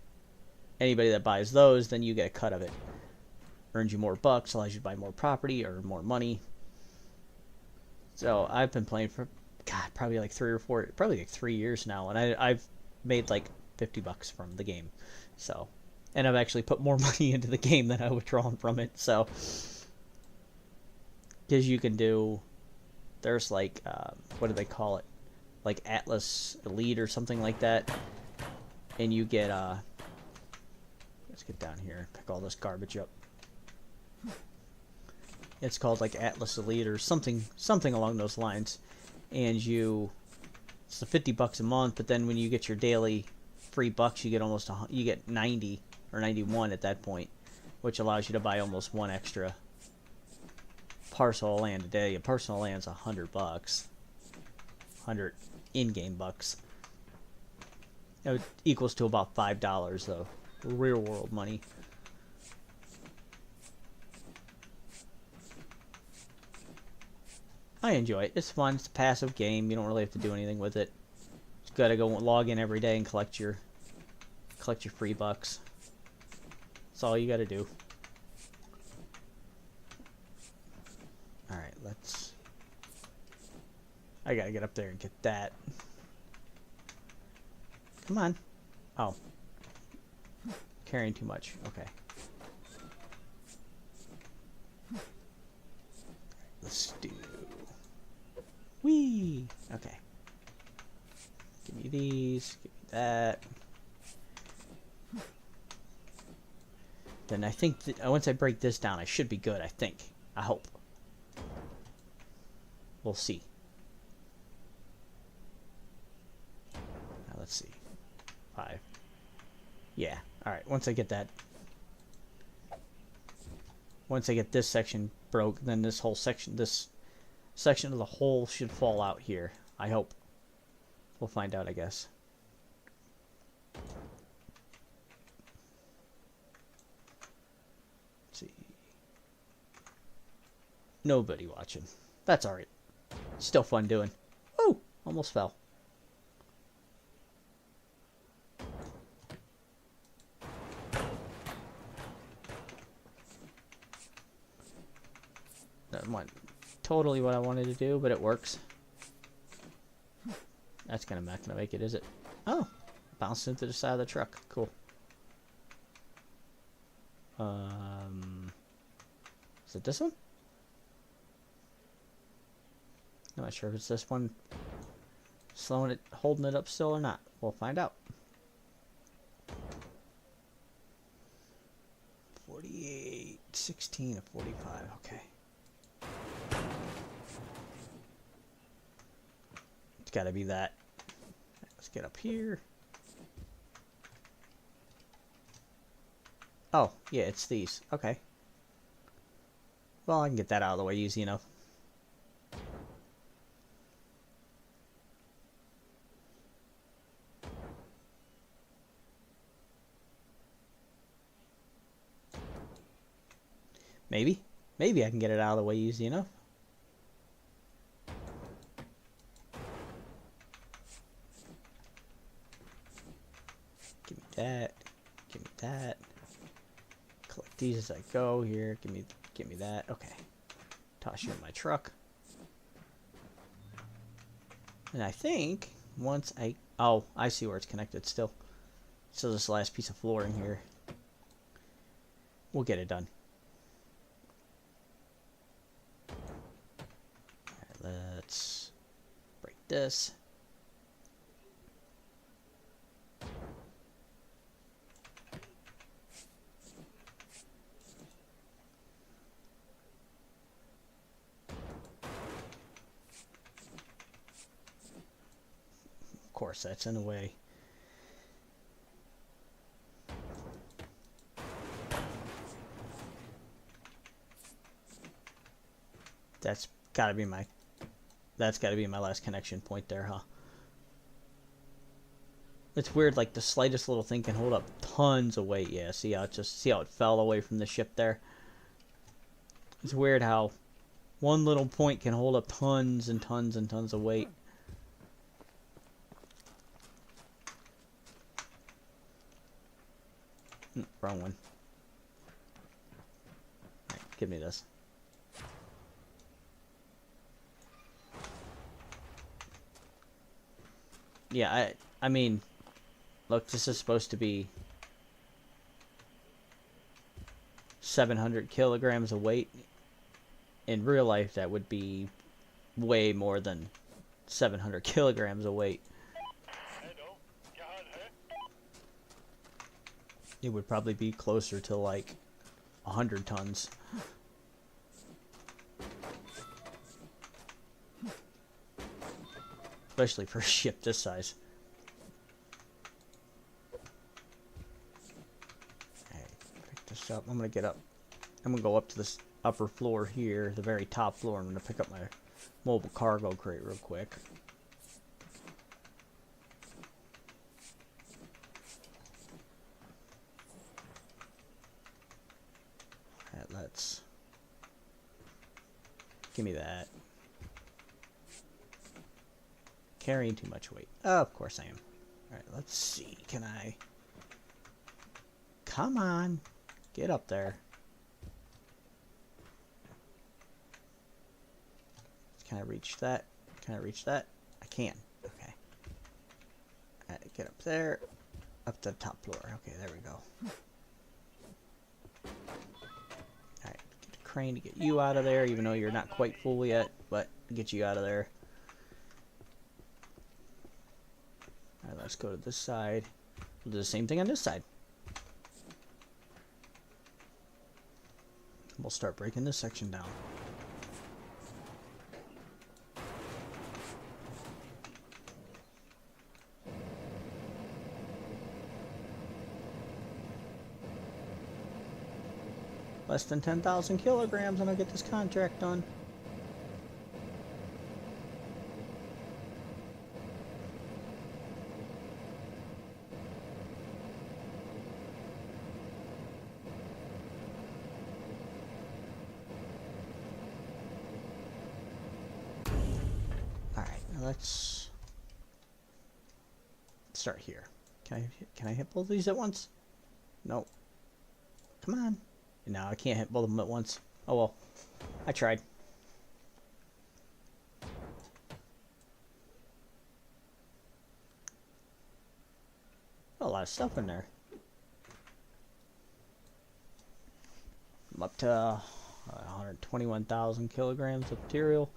Anybody that buys those, then you get a cut of it. Earns you more bucks, allows you to buy more property or more money. So I've been playing for probably like 3 years now, and I've made like $50 from the game. So, and I've actually put more money into the game than I've withdrawn from it. So, because you can do, there's like, what do they call it? Like Atlas Elite or something like that. And you get, let's get down here and pick all this garbage up. It's called like Atlas Elite or something along those lines. And it's the $50 a month, but then when you get your daily free bucks, you get 90 or 91 at that point, which allows you to buy almost one extra parcel of land a day. A parcel of land's $100, 100 in-game bucks. It equals to about $5 though, real world money. I enjoy it. It's fun. It's a passive game. You don't really have to do anything with it. Just gotta go log in every day and collect your free bucks. That's all you gotta do. Alright, I gotta get up there and get that. Come on. Oh. Carrying too much. Okay. Let's do... Whee! Okay. Give me these. Give me that. Then I think that once I break this down, I should be good, I think. I hope. We'll see. Now let's see. 5. Yeah. Alright, once I get that... Once I get this section broke, then this section of the hole should fall out here. I hope. We'll find out, I guess. Let's see. Nobody watching. That's alright. Still fun doing. Oh! Almost fell. That went totally what I wanted to do, but it works. That's not gonna make it, is it? Oh! Bounced into the side of the truck. Cool. Is it this one? I'm not sure if it's this one holding it up still or not. We'll find out. 48, 16 of 45, okay. It's gotta be that. Let's get up here. Oh, yeah, it's these. Okay. Well, I can get that out of the way easy enough. Maybe. Maybe I can get it out of the way easy enough. Give me that. Give me that. Collect these as I go here. Give me that. Okay. Toss you in my truck. And I think once oh, I see where it's connected still. So this last piece of flooring here. We'll get it done. Alright, let's break this. Of course, that's in the way. That's gotta be my last connection point there, huh? It's weird, like the slightest little thing can hold up tons of weight. Yeah, see how it fell away from the ship there? It's weird how one little point can hold up tons and tons and tons of weight. Wrong one. Right, give me this. Yeah, I mean, look, this is supposed to be 700 kilograms of weight. In real life, that would be way more than 700 kilograms of weight. It would probably be closer to like 100 tons. Especially for a ship this size. Alright, pick this up. I'm gonna get up. I'm gonna go up to this upper floor here, the very top floor. I'm gonna pick up my mobile cargo crate real quick. Alright, let's... Give me that. Carrying too much weight. Oh, of course I am. Alright, let's see. Can I... Come on. Get up there. Can I reach that? Can I reach that? I can. Okay. Alright, get up there. Up to the top floor. Okay, there we go. Alright, get the crane to get you out of there, even though you're not quite full yet, but get you out of there. Alright, let's go to this side. We'll do the same thing on this side. We'll start breaking this section down. Less than 10,000 kilograms and I'll get this contract done. Let's start here. Can I hit both of these at once? No. Come on. No, I can't hit both of them at once. Oh well. I tried. A lot of stuff in there. I'm up to 121,000 kilograms of material.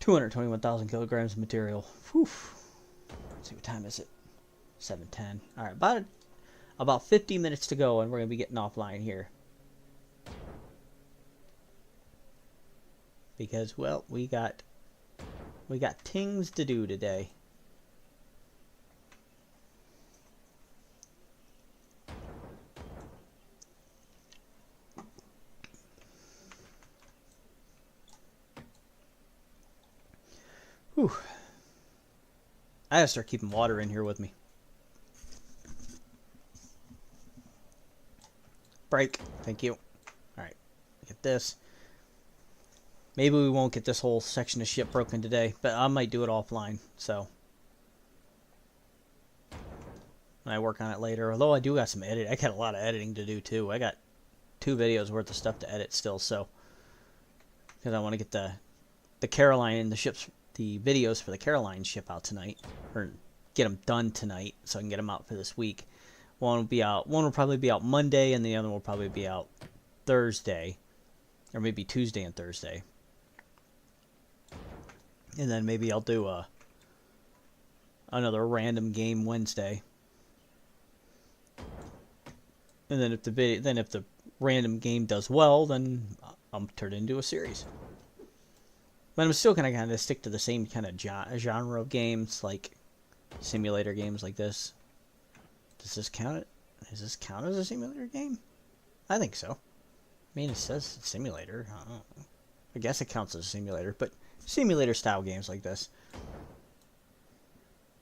221,000 kilograms of material. Whew. Let's see, what time is it? 7:10. Alright, about 50 minutes to go and we're going to be getting offline here. Because, well, we got things to do today. Whew. I gotta start keeping water in here with me. Break. Thank you. Alright. get this. Maybe we won't get this whole section of ship broken today, but I might do it offline, so when I work on it later. Although I do got some edit. I got a lot of editing to do too. I got 2 videos worth of stuff to edit still, so because I want to get the Caroline, the videos for the Caroline ship out tonight, or get them done tonight so I can get them out for this week. One will probably be out Monday, and the other will probably be out Thursday, or maybe Tuesday and Thursday. And then maybe I'll do another random game Wednesday. And then if the random game does well, then I'll turn it into a series. But I'm still gonna kind of stick to the same kind of genre of games, like simulator games like this. Does this count? Does this count as a simulator game? I think so. I mean, it says simulator. I don't know. I guess it counts as a simulator, but simulator style games like this.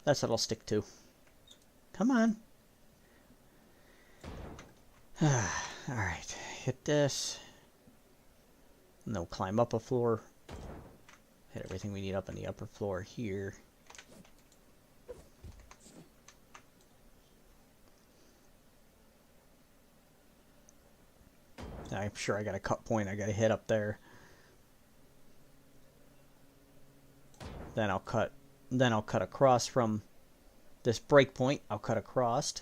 That's what I'll stick to. Come on. Alright, hit this. And then we'll climb up a floor. Hit everything we need up on the upper floor here. I'm sure I got a cut point I gotta hit up there. Then I'll cut across from this break point. I'll cut across.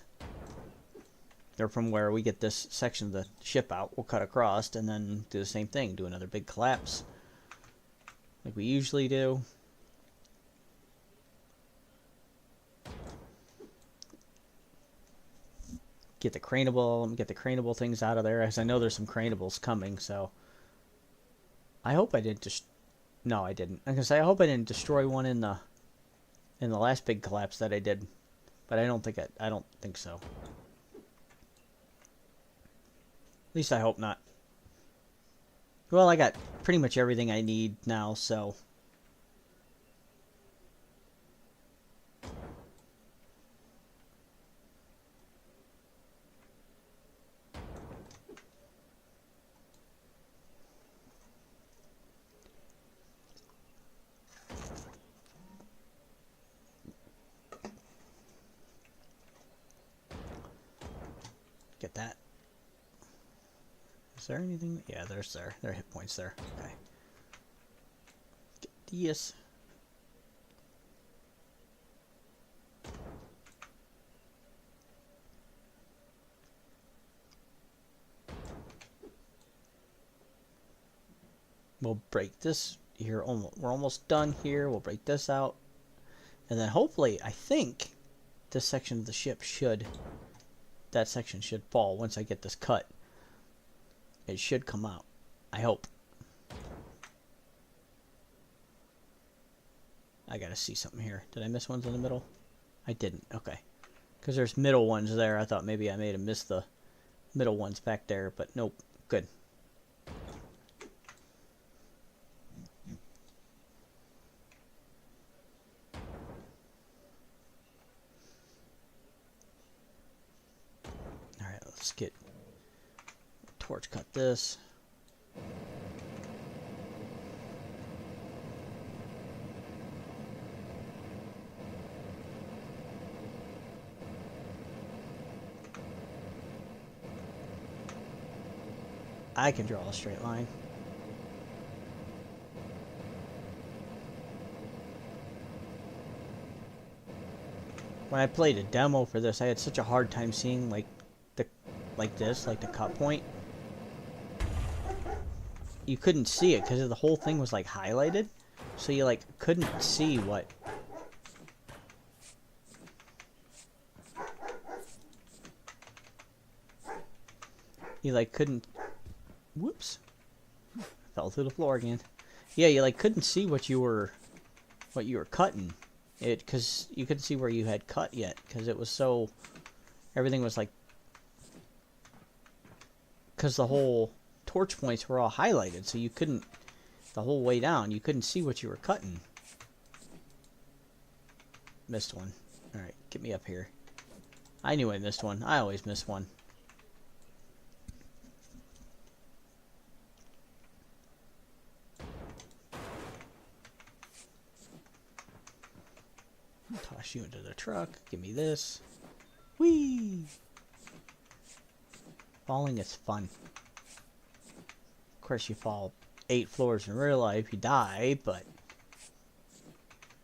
Or from where we get this section of the ship out, we'll cut across and then do the same thing. Do another big collapse like we usually do. Get the craneable things out of there, as I know there's some craneables coming, so I hope I didn't just no, I didn't. I was gonna say I hope I didn't destroy one in the last big collapse that I did, but I don't think so. At least I hope not. Well, I got pretty much everything I need now, so get that. Is there anything? Yeah, there are hit points there. Okay. Get these. We'll break this here. We're almost done here. We'll break this out. And then hopefully, I think this section of the ship that section should fall once I get this cut. It should come out. I hope. I gotta see something here. Did I miss ones in the middle? I didn't. Okay. Because there's middle ones there. I thought maybe I may have missed the middle ones back there, but nope. Good. Alright, let's get torch cut this. I can draw a straight line. When I played a demo for this, I had such a hard time seeing like the cut point. You couldn't see it because the whole thing was like highlighted, so you like couldn't see what. You like couldn't. Whoops! I fell through the floor again. Yeah, you like couldn't see what you were cutting. Because you couldn't see where you had cut yet, because it was so. Everything was like. Because the whole torch points were all highlighted, so you couldn't, the whole way down, you couldn't see what you were cutting. Missed one. Alright, get me up here. I knew I missed one. I always miss one. Toss you into the truck. Give me this. Whee! Falling is fun. Of course, you fall 8 floors in real life, you die, but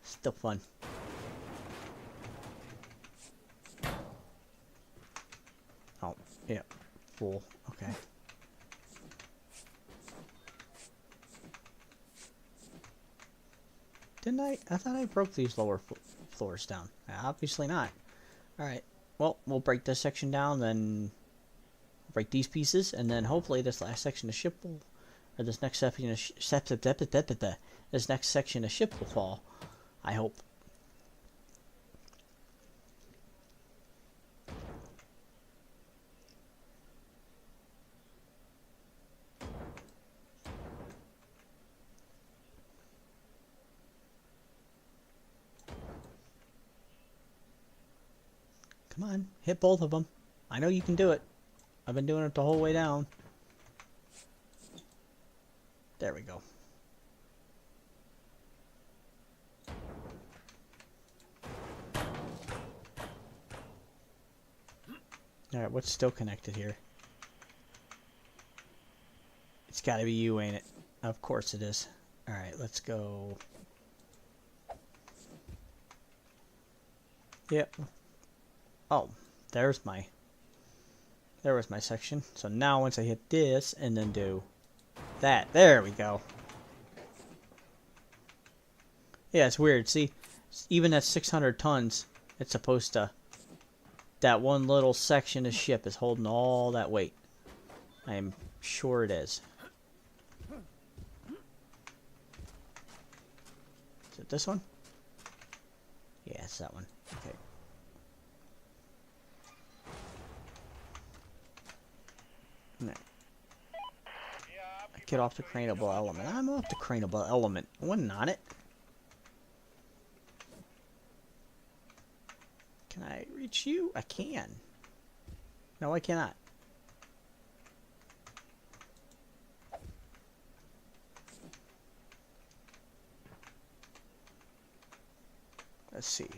still fun. Oh, yeah. Full. Okay. Didn't I? I thought I broke these lower floors down. Obviously not. Alright. Well, we'll break this section down, then break these pieces, and then hopefully this last section of ship will, or this next section of this next section of ship will fall. I hope. Come on, hit both of them. I know you can do it. I've been doing it the whole way down. There we go. Alright, what's still connected here? It's gotta be you, ain't it? Of course it is. Alright, let's go. Yep. Oh, there was my section. So now once I hit this and then do that, there we go. Yeah, it's weird. See, even at 600 tons, it's supposed to, that one little section of ship is holding all that weight. I am sure it is. Is it this one? Yeah, it's that one. Okay. Get off the craneable element. I'm off the craneable element. I wasn't on it. Can I reach you? I can. No, I cannot. Let's see.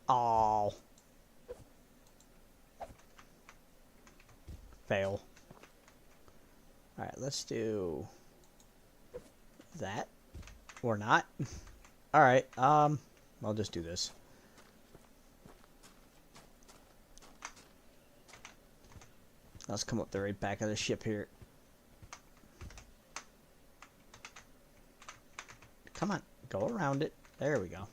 Oh. Fail. Alright, let's do that. Or not. Alright, I'll just do this. Let's come up the right back of the ship here. Come on, go around it. There we go.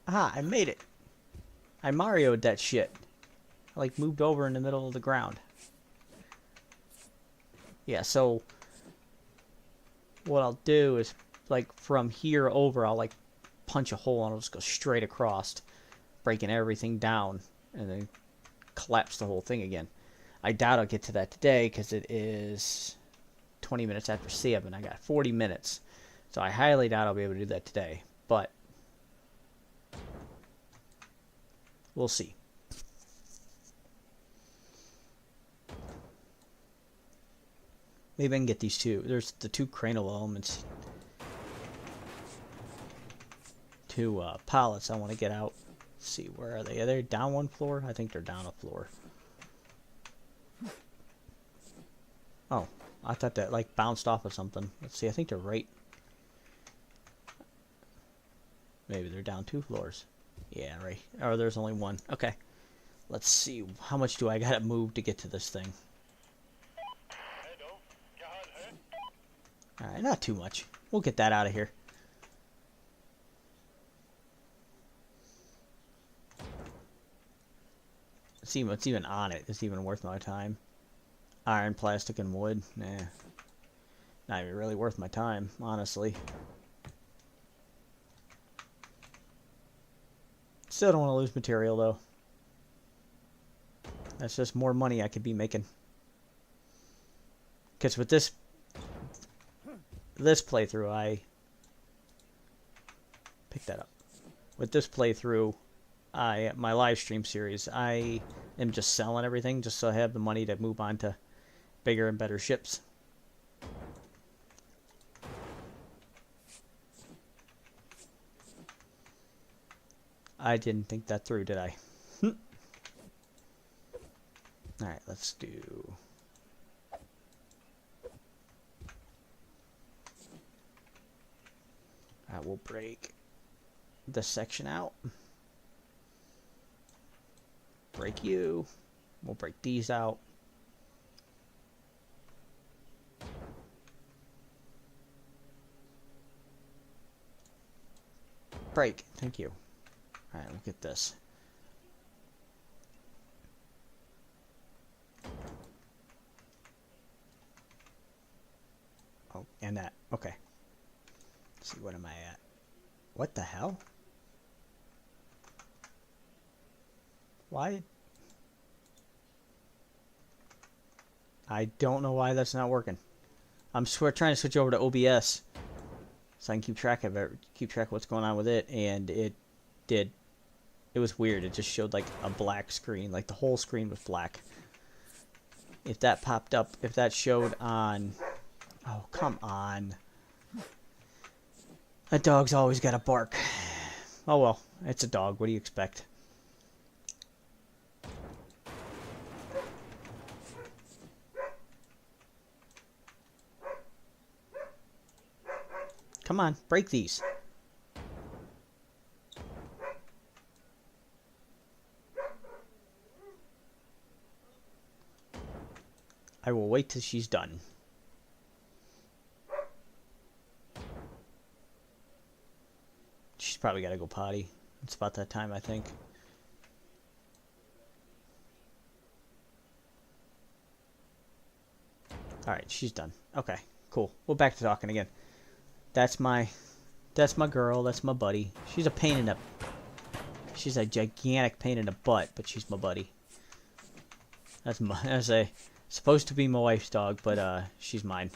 Aha, I made it. I Mario'd that shit. I like moved over in the middle of the ground. Yeah, so what I'll do is like from here over I'll like punch a hole and I'll just go straight across, breaking everything down and then collapse the whole thing again. I doubt I'll get to that today because it is 20 minutes after 7. I got 40 minutes. So I highly doubt I'll be able to do that today. But we'll see. Maybe I can get these two. There's the 2 craneable elements. 2 pallets I want to get out. Let's see, where are they? Are they down 1 floor? I think they're down a floor. Oh, I thought that like bounced off of something. Let's see, I think they're right. Maybe they're down 2 floors. Yeah, right. Oh, there's only 1. Okay. Let's see. How much do I gotta move to get to this thing? Alright, not too much. We'll get that out of here. Let's see what's even on it. It's even worth my time. Iron, plastic, and wood. Nah. Not even really worth my time, honestly. Still don't want to lose material, though. That's just more money I could be making. Because with this playthrough, I pick that up. With this playthrough, my live stream series, I am just selling everything just so I have the money to move on to bigger and better ships. I didn't think that through, did I? Alright, let's do... Alright, we'll break this section out. Break you. We'll break these out. Break. Thank you. Alright, we'll get this. Oh, and that. Okay. Let's see, what am I at? What the hell? Why? I don't know why that's not working. I'm trying to switch over to OBS so I can keep track of it, keep track of what's going on with it, and it did. It was weird. It just showed like a black screen, like the whole screen was black. If that popped up, if that showed on... Oh, come on. That dog's always got to bark. Oh well, it's a dog. What do you expect? Come on, break these. I will wait till she's done. She's probably got to go potty. It's about that time, I think. Alright, she's done. Okay, cool. We're back to talking again. That's my girl. That's my buddy. She's a pain in the... She's a gigantic pain in the butt, but she's my buddy. That's supposed to be my wife's dog, but she's mine.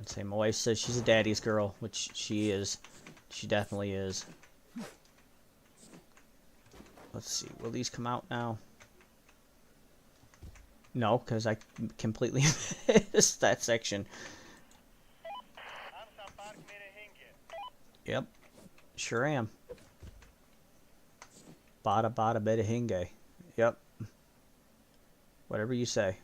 Say my wife says she's a daddy's girl, which she is. She definitely is. Let's see. Will these come out now? No, because I completely missed that section. Yep. Sure am. Bada bada beta hinge. Yep. Whatever you say.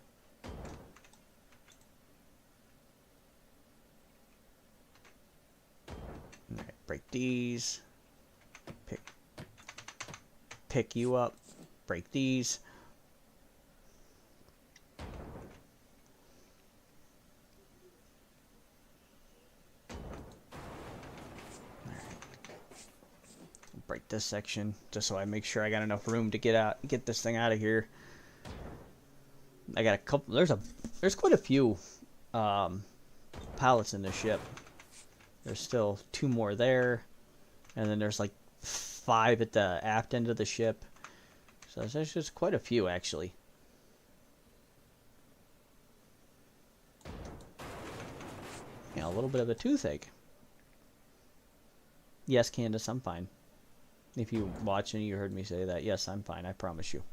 Alright, break these. Pick you up. Break these. Break this section just so I make sure I got enough room to get this thing out of here. I got a couple. There's quite a few pallets in the ship. There's still 2 more there, and then there's like 5 at the aft end of the ship. So there's just quite a few actually. Yeah, a little bit of a toothache. Yes, Candace, I'm fine. If you watch and you heard me say that, yes, I'm fine. I promise you.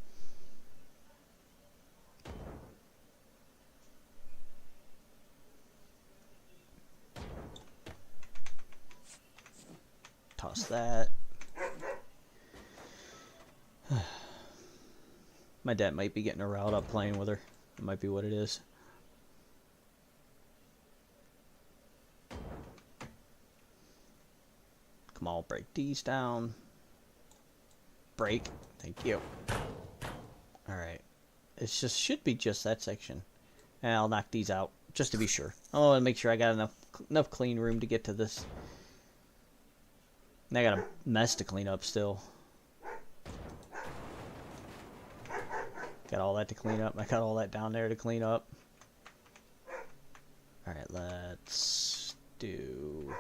Toss that. My dad might be getting her riled up playing with her. That might be what it is. Come on, break these down. Break. Thank you. Alright. It just should be just that section. And I'll knock these out just to be sure. I want to make sure I got enough clean room to get to this. And I got a mess to clean up still. Got all that to clean up. I got all that down there to clean up. Alright, let's do...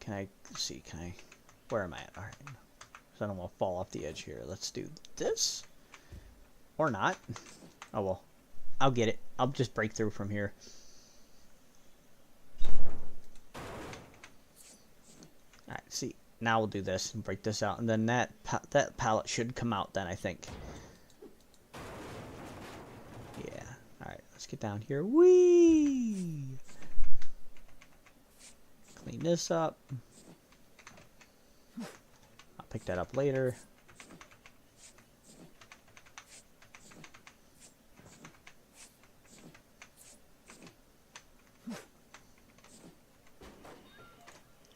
Can I see? Where am I at? Alright. because I don't want to fall off the edge here. Let's do this. Or not. Oh well. I'll get it. I'll just break through from here. Alright, see. Now we'll do this and break this out. And then that pallet should come out then, I think. Yeah. Alright, let's get down here. Whee! Clean this up. I'll pick that up later.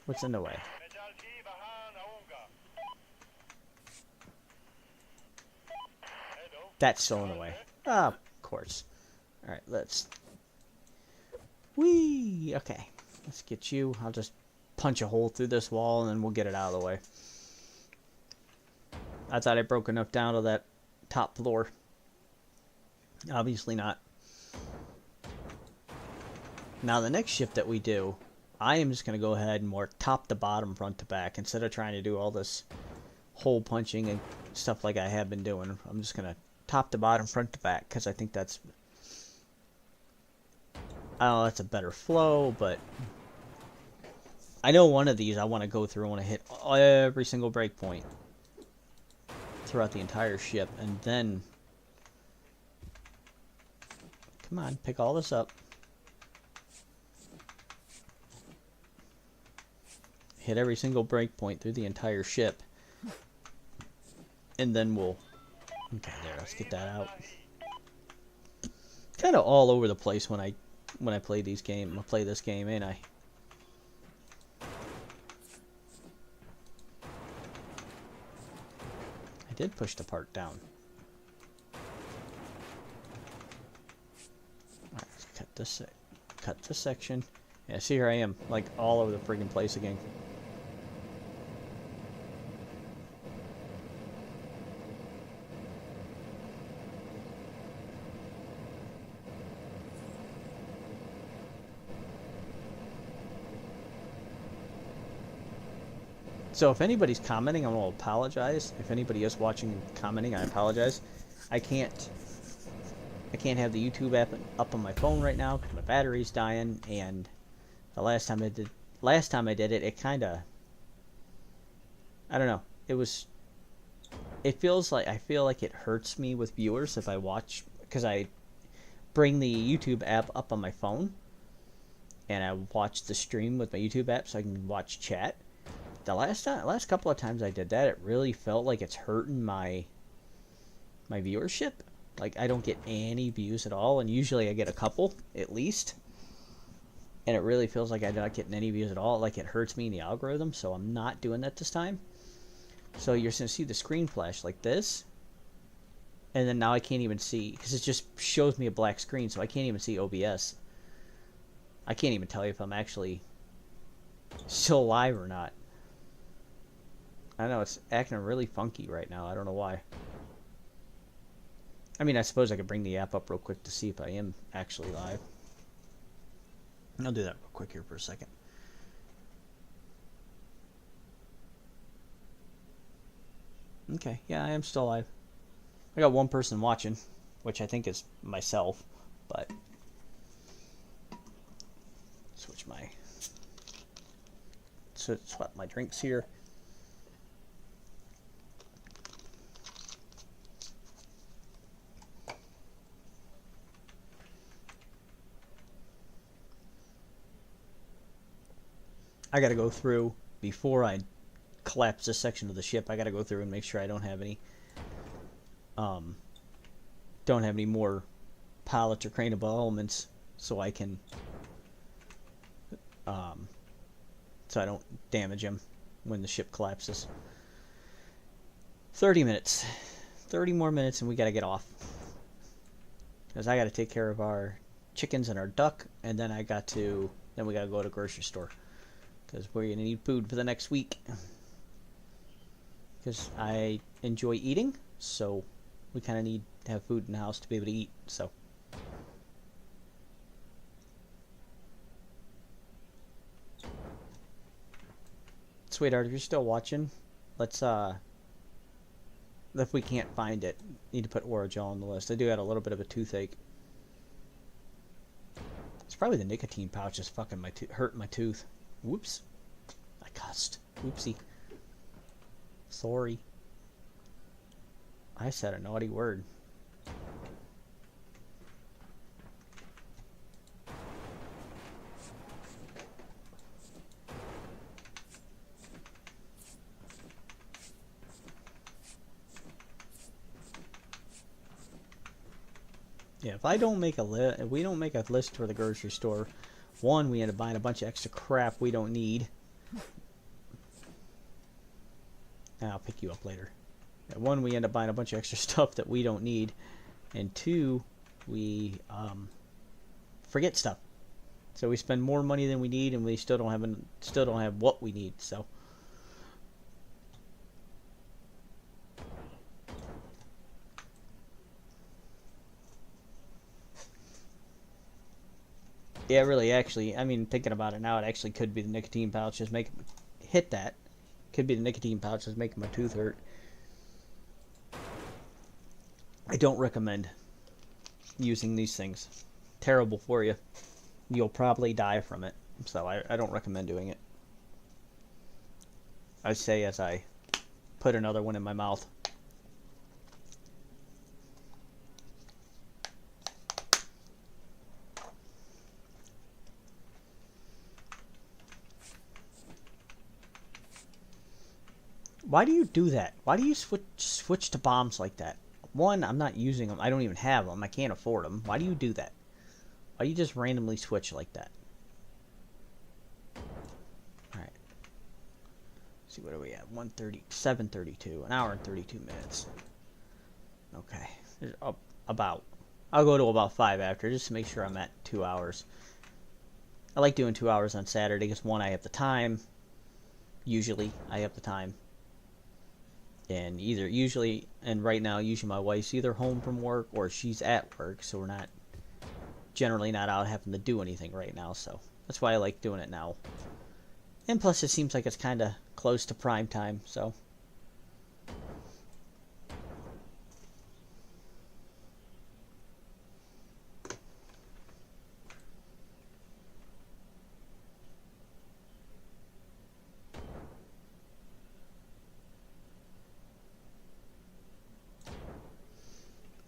What's in the way? That's still in the way. Ah, of course. Alright, let's... Whee! Okay. Let's get you. I'll just punch a hole through this wall and then we'll get it out of the way. I thought I broke enough down to that top floor. Obviously not. Now the next shift that we do, I am just going to go ahead and work top to bottom, front to back, instead of trying to do all this hole punching and stuff like I have been doing. I'm just going to top to bottom, front to back, because I think that's... I don't know, that's a better flow, but... I know one of these I want to go through. I want to hit every single breakpoint throughout the entire ship, and then... Come on, pick all this up. Hit every single breakpoint through the entire ship. And then we'll... Okay, there, let's get that out. Kind of all over the place when I play these games. I play this game, ain't I? I did push the part down. Alright, let's cut this section. Yeah, see, here I am, like, all over the friggin' place again. So if anybody's commenting, I'm going to apologize. If anybody is watching and commenting, I apologize. I can't have the YouTube app up on my phone right now because my battery's dying, and the last time I did it, it kind of, I don't know. I feel like it hurts me with viewers if I watch, because I bring the YouTube app up on my phone and I watch the stream with my YouTube app so I can watch chat. The last couple of times I did that, it really felt like it's hurting my viewership. Like, I don't get any views at all, and usually I get a couple at least. And it really feels like I'm not getting any views at all. Like, it hurts me in the algorithm, so I'm not doing that this time. So you're going to see the screen flash like this. And then now I can't even see, because it just shows me a black screen, so I can't even see OBS. I can't even tell you if I'm actually still live or not. I know, it's acting really funky right now. I don't know why. I mean, I suppose I could bring the app up real quick to see if I am actually live. I'll do that real quick here for a second. Okay, yeah, I am still live. I got one person watching, which I think is myself, but... Swap my drinks here. I gotta go through, before I collapse this section of the ship, I gotta go through and make sure I don't have any more pallets or craneable elements, so I can so I don't damage them when the ship collapses. 30 minutes. 30 more minutes and we gotta get off. Because I gotta take care of our chickens and our duck, and then we gotta go to the grocery store. Because we're going to need food for the next week. Because I enjoy eating, so we kind of need to have food in the house to be able to eat, so. Sweetheart, if you're still watching, let's if we can't find it, need to put Orajel on the list. I do have a little bit of a toothache. It's probably the nicotine pouch is fucking hurting my tooth. Whoops. I cussed. Oopsie. Sorry. I said a naughty word. Yeah, if I don't make a list, if we don't make a list for the grocery store, one, we end up buying a bunch of extra crap we don't need. And I'll pick you up later. Yeah, one, we end up buying a bunch of extra stuff that we don't need, and two, we forget stuff. So we spend more money than we need, and we still don't have what we need. So. Yeah, really, actually, I mean, thinking about it now, it actually could be the nicotine pouch just making hit that. Could be the nicotine pouch just making my tooth hurt. I don't recommend using these things. Terrible for you. You'll probably die from it. So I don't recommend doing it. I say as I put another one in my mouth. Why do you do that? Why do you switch to bombs like that? One, I'm not using them. I don't even have them. I can't afford them. Why do you do that? Why do you just randomly switch like that? Alright. See, what are we at? 7:32. An hour and 32 minutes. Okay. About. I'll go to about 5 after, just to make sure I'm at 2 hours. I like doing 2 hours on Saturday, because one, I have the time. Usually, I have the time. And right now, usually my wife's either home from work or she's at work, so we're generally not out having to do anything right now, so that's why I like doing it now. And plus, it seems like it's kind of close to prime time, so.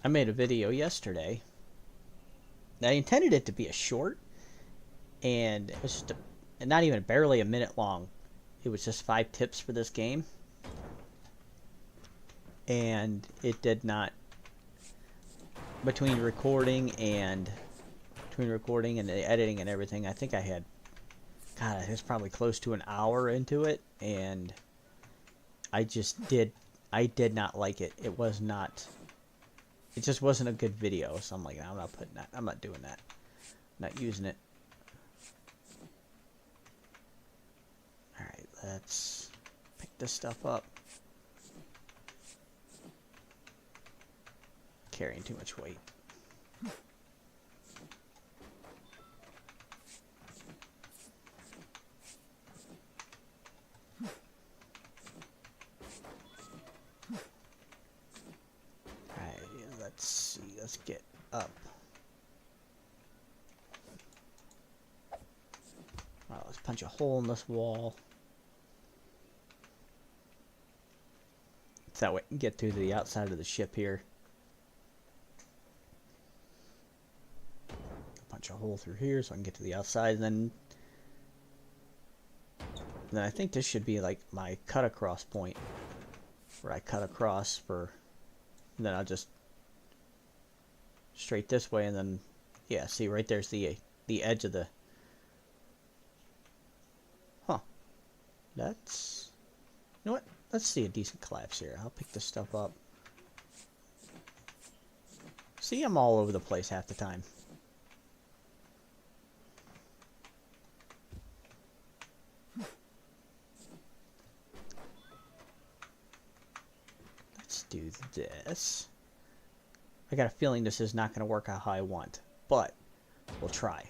I made a video yesterday. I intended it to be a short, and it was just not even barely a minute long. It was just 5 tips for this game, and it did not. Between recording and the editing and everything, I think I had, God, it was probably close to an hour into it, and I did not like it. It just wasn't a good video, so I'm like, I'm not doing that. I'm not using it. Alright, let's pick this stuff up. Carrying too much weight. Let's see, let's get up. Well, let's punch a hole in this wall. So that way we can get to the outside of the ship here. Punch a hole through here so I can get to the outside, and then I think this should be like my cut across point, where I cut across and then I'll just straight this way, and then, yeah, see, right there's the edge of the, that's, you know what, let's see a decent collapse here. I'll pick this stuff up. See, I'm all over the place half the time. Let's do this. I got a feeling this is not going to work out how I want, but we'll try.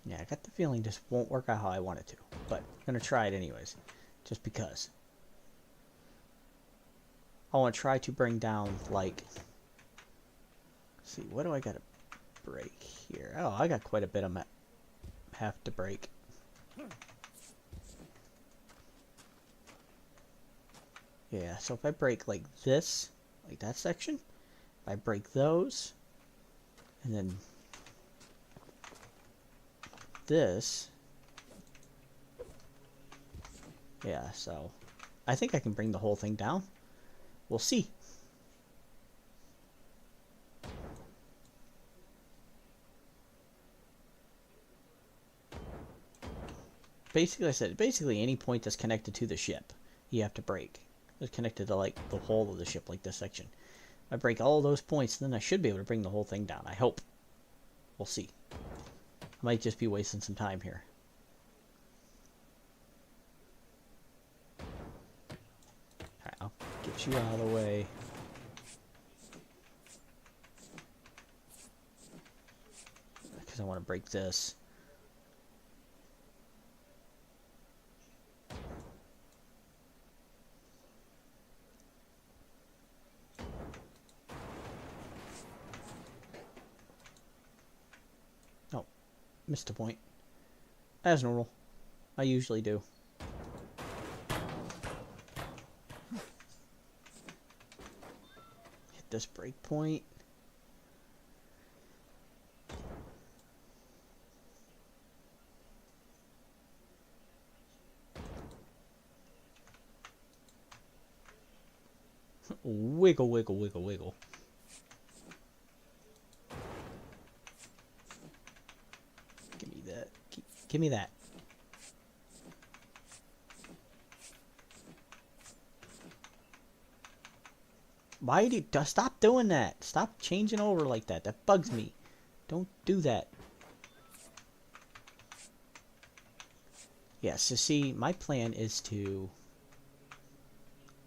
Yeah, I got the feeling this won't work out how I want it to. But I'm going to try it anyways. Just because. I want to try to bring down, like... Let's see, what do I got to break here? Oh, I got quite a bit of have to break. Yeah, so if I break like this, like that section, if I break those, and then this, yeah, so I think I can bring the whole thing down. We'll see. Basically, I said, basically any point that's connected to the ship, you have to break. It's connected to like the whole of the ship, like this section. If I break all those points, then I should be able to bring the whole thing down. I hope. We'll see. I might just be wasting some time here. Alright, I'll get you out of the way. Because I want to break this. Oh, missed a point. As normal. I usually do. Hit this break point. Wiggle, wiggle, wiggle, wiggle. Give me that. Give me that. Why do you stop doing that? Stop changing over like that. That bugs me. Don't do that. Yeah, so see, my plan is to...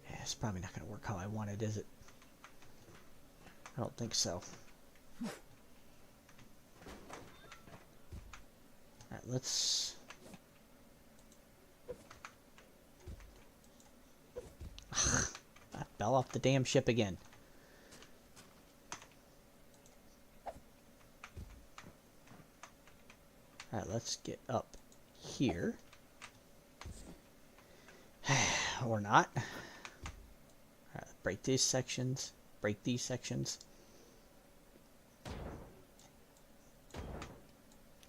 Yeah, it's probably not going to work how I want it, is it? I don't think so. Alright, let's... I fell off the damn ship again. Alright, let's get up here. Or not. Alright, break these sections. Break these sections.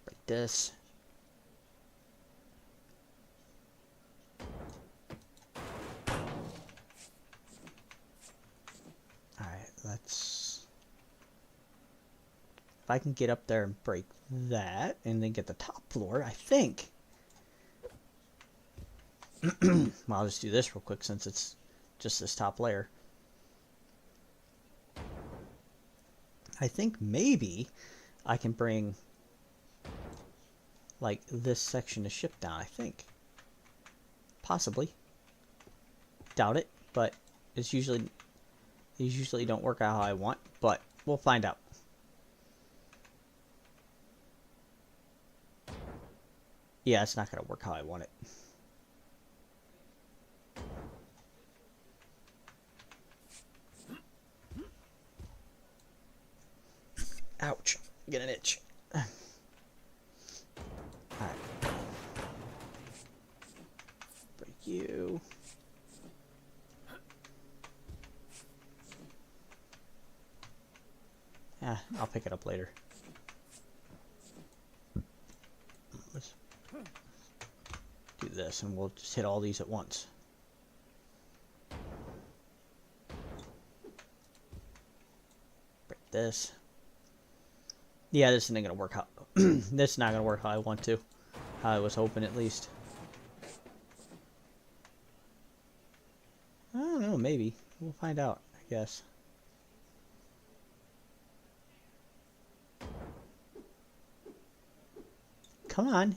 Break this. Alright, let's... If I can get up there and break that, and then get the top floor, I think... Well, I'll just do this real quick since it's just this top layer. I think maybe I can bring like this section of ship down, I think. Possibly. Doubt it, but these usually don't work out how I want, but we'll find out. Yeah, it's not going to work how I want it. Ouch. Get an itch. Alright. Break you. Yeah, I'll pick it up later. Let's do this and we'll just hit all these at once. Break this. Yeah, this isn't gonna work how this is not gonna work how I want to. How I was hoping, at least. I don't know, maybe. We'll find out, I guess. Come on.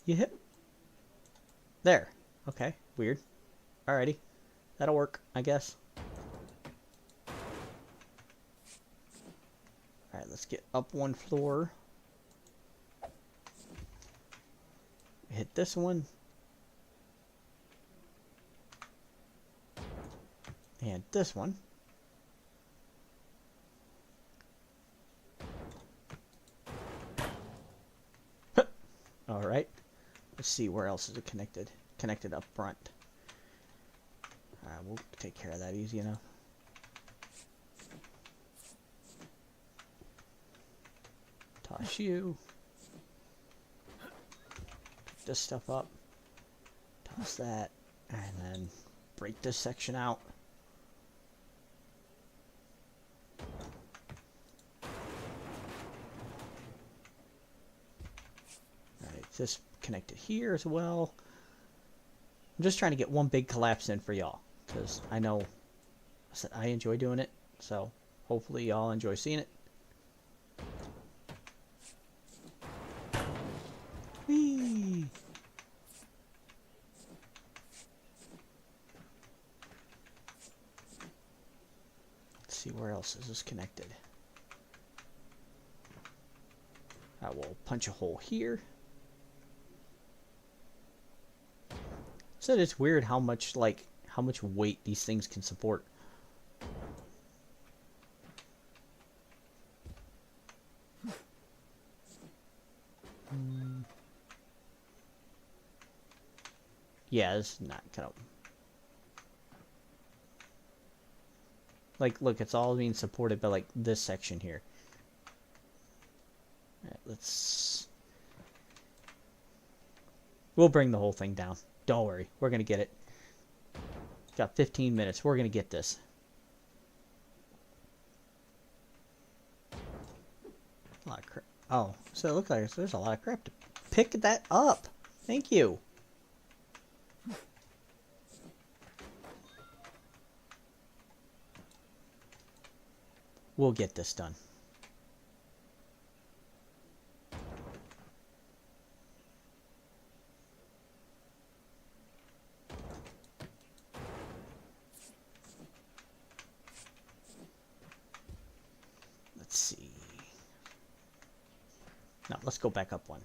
You hit. There. Okay, weird. Alrighty. That'll work, I guess. let's get up one floor. Hit this one. And this one. Alright. Let's see where else is it connected. Connected up front. Alright, we'll take care of that easy enough. Toss you. Pick this stuff up. Toss that. And then break this section out. This connected here as well. I'm just trying to get one big collapse in for y'all, because I know I enjoy doing it, so hopefully y'all enjoy seeing it. Whee! Let's see, where else is this connected? I will punch a hole here. So it's weird how much weight these things can support. Yeah, it's not kind of like, look, it's all being supported by like this section here. Alright, we'll bring the whole thing down. Don't worry, we're gonna get it. Got 15 minutes. We're gonna get this. A lot of crap. Oh, so it looks like there's a lot of crap to pick that up. Thank you. We'll get this done. Let's see. Now, let's go back up one.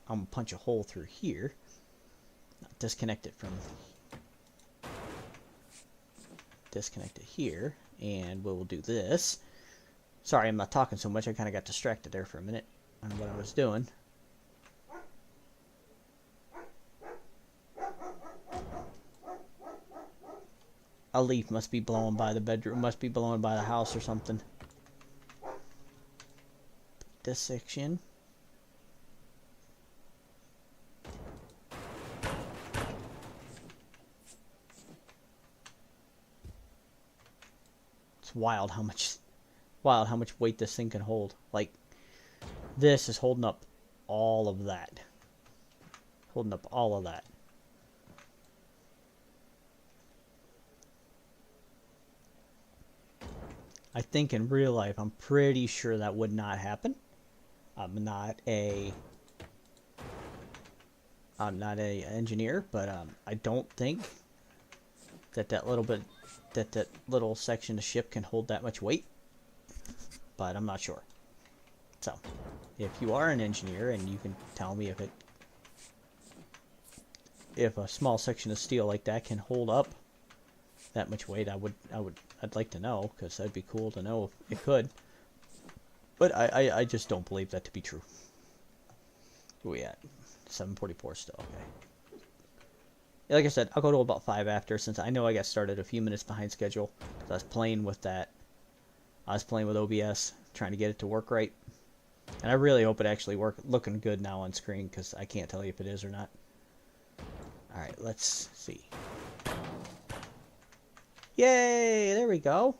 I'm going to punch a hole through here. Disconnect it from... Disconnect it here. And we'll do this. Sorry, I'm not talking so much. I kind of got distracted there for a minute on what I was doing. A leaf must be blowing by the bedroom, must be blowing by the house or something. This section. It's wild how much weight this thing can hold. Like, this is holding up all of that. Holding up all of that. I think in real life, I'm pretty sure that would not happen. I'm not a engineer, but I don't think that little section of ship can hold that much weight. But I'm not sure. So, if you are an engineer and you can tell me if a small section of steel like that can hold up that much weight, I'd like to know, because that'd be cool to know if it could. But I just don't believe that to be true. Where we at? 7:44 still, okay. Yeah, like I said, I'll go to about 5 after, since I know I got started a few minutes behind schedule. I was playing with that. I was playing with OBS, trying to get it to work right. And I really hope it actually looking good now on screen, because I can't tell you if it is or not. Alright, let's see. Yay! There we go.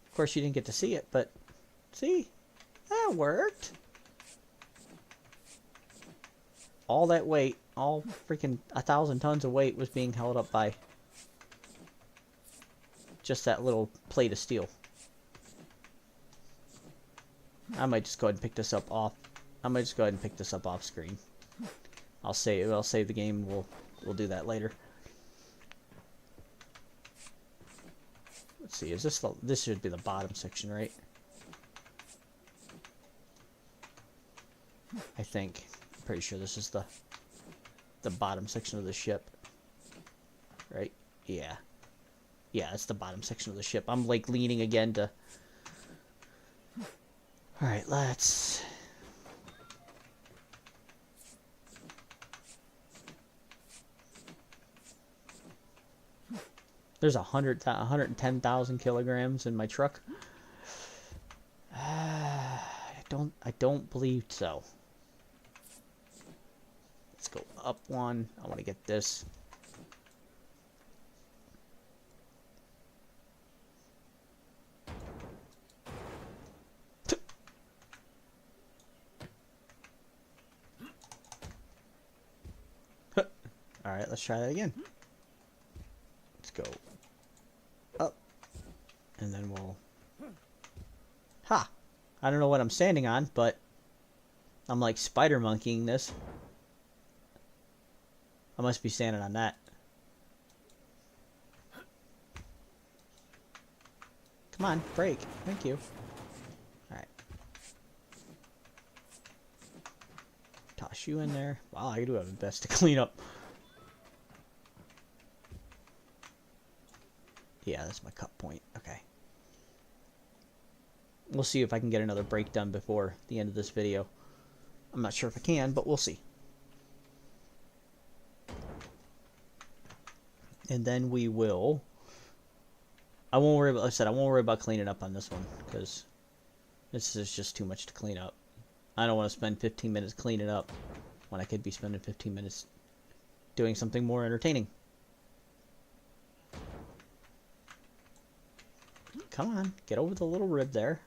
Of course, you didn't get to see it, but see? That worked. All that weight, all freaking 1,000 tons of weight was being held up by just that little plate of steel. I might just go ahead and pick this up off. I might just go ahead and pick this up off screen. I'll save the game. We'll do that later. Let's see, is this the, this should be the bottom section, right? I think. I'm pretty sure this is the bottom section of the ship. Right? Yeah. Yeah, that's the bottom section of the ship. I'm like leaning again to... Alright, let's... There's 110,000 kilograms in my truck. I don't believe so. Let's go up one. I want to get this. Alright, let's try that again. Let's go up. And then we'll... Ha! I don't know what I'm standing on, but I'm like spider monkeying this. I must be standing on that. Come on, break. Thank you. Alright. Toss you in there. Wow, I do have the best to clean up. Yeah, that's my cut point. Okay. We'll see if I can get another break done before the end of this video. I'm not sure if I can, but we'll see. And then we will... I won't worry about, like I said, I won't worry about cleaning up on this one, because this is just too much to clean up. I don't want to spend 15 minutes cleaning up when I could be spending 15 minutes doing something more entertaining. Come on, get over the little rib there.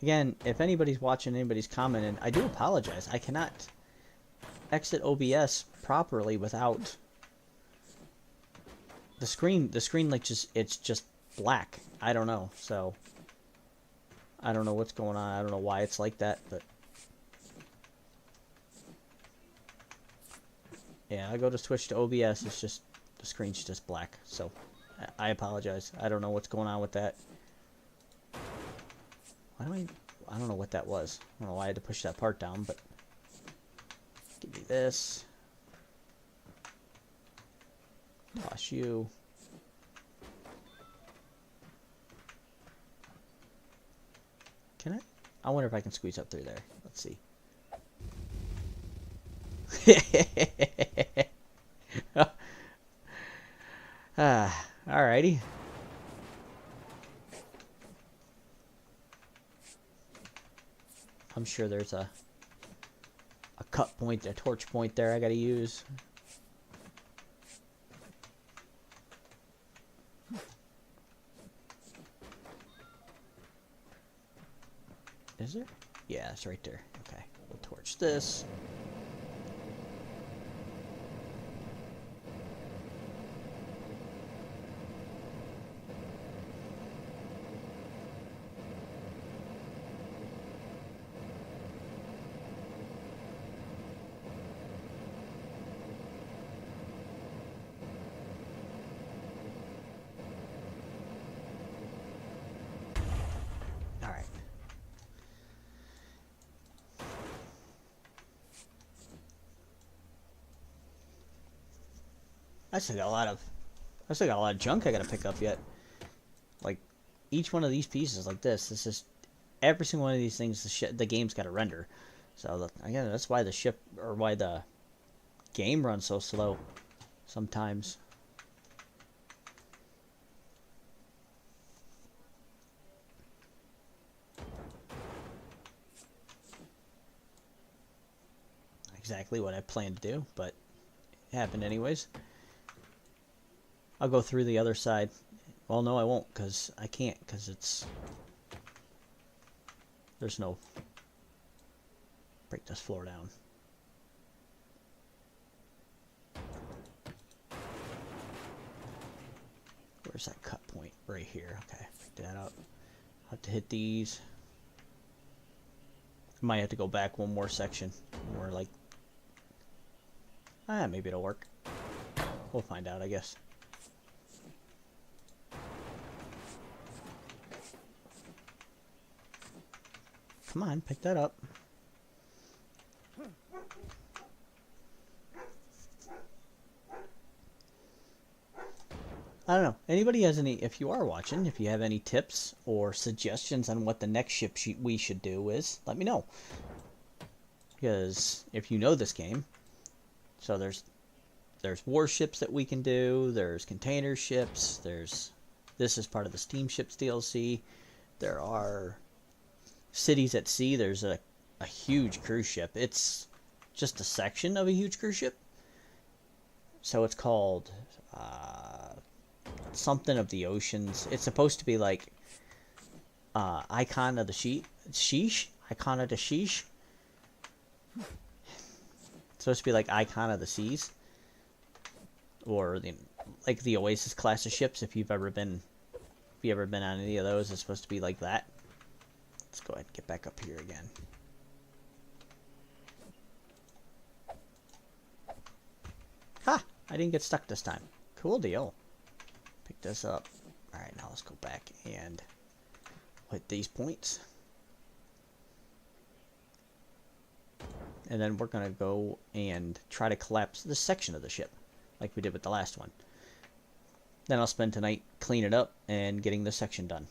Again, if anybody's watching, anybody's commenting, I do apologize. I cannot exit OBS properly without the screen. The screen, like, it's just black. I don't know. So I don't know what's going on. I don't know why it's like that, but yeah, I go to switch to OBS. It's just the screen's just black. So I apologize. I don't know what's going on with that. Why do I don't know what that was. I don't know why I had to push that part down, but give me this. Toss you. Can I? I wonder if I can squeeze up through there. Let's see. Alrighty. I'm sure there's a cut point, a torch point there I gotta use. Is there? Yeah, it's right there. Okay, we'll torch this. I still got a lot of junk I gotta pick up yet. Like each one of these pieces, like this is every single one of these things the game's got to render. So again, that's why the ship or why the game runs so slow sometimes. Exactly what I planned to do, but it happened anyways. I'll go through the other side. Well, no, I won't, because I can't, because there's no... Break this floor down. Where's that cut point? Right here. Okay, pick that up. I'll have to hit these. Might have to go back one more section. More like... maybe it'll work. We'll find out, I guess. Come on, pick that up. I don't know. Anybody has any, if you are watching, if you have any tips or suggestions on what the next ship we should do is, let me know. Because if you know this game, so there's warships that we can do, there's container ships, this is part of the steamships DLC, there are cities at sea, there's a huge cruise ship. It's just a section of a huge cruise ship. So it's called something of the oceans. It's supposed to be like Icon of the Sheesh? Icon of the Sheesh? It's supposed to be like Icon of the Seas. Or like the Oasis class of ships, if you've ever been on any of those, it's supposed to be like that. Let's go ahead and get back up here again. Ha! I didn't get stuck this time. Cool deal. Pick this up. Alright, now let's go back and hit these points. And then we're going to go and try to collapse this section of the ship, like we did with the last one. Then I'll spend tonight cleaning it up and getting this section done.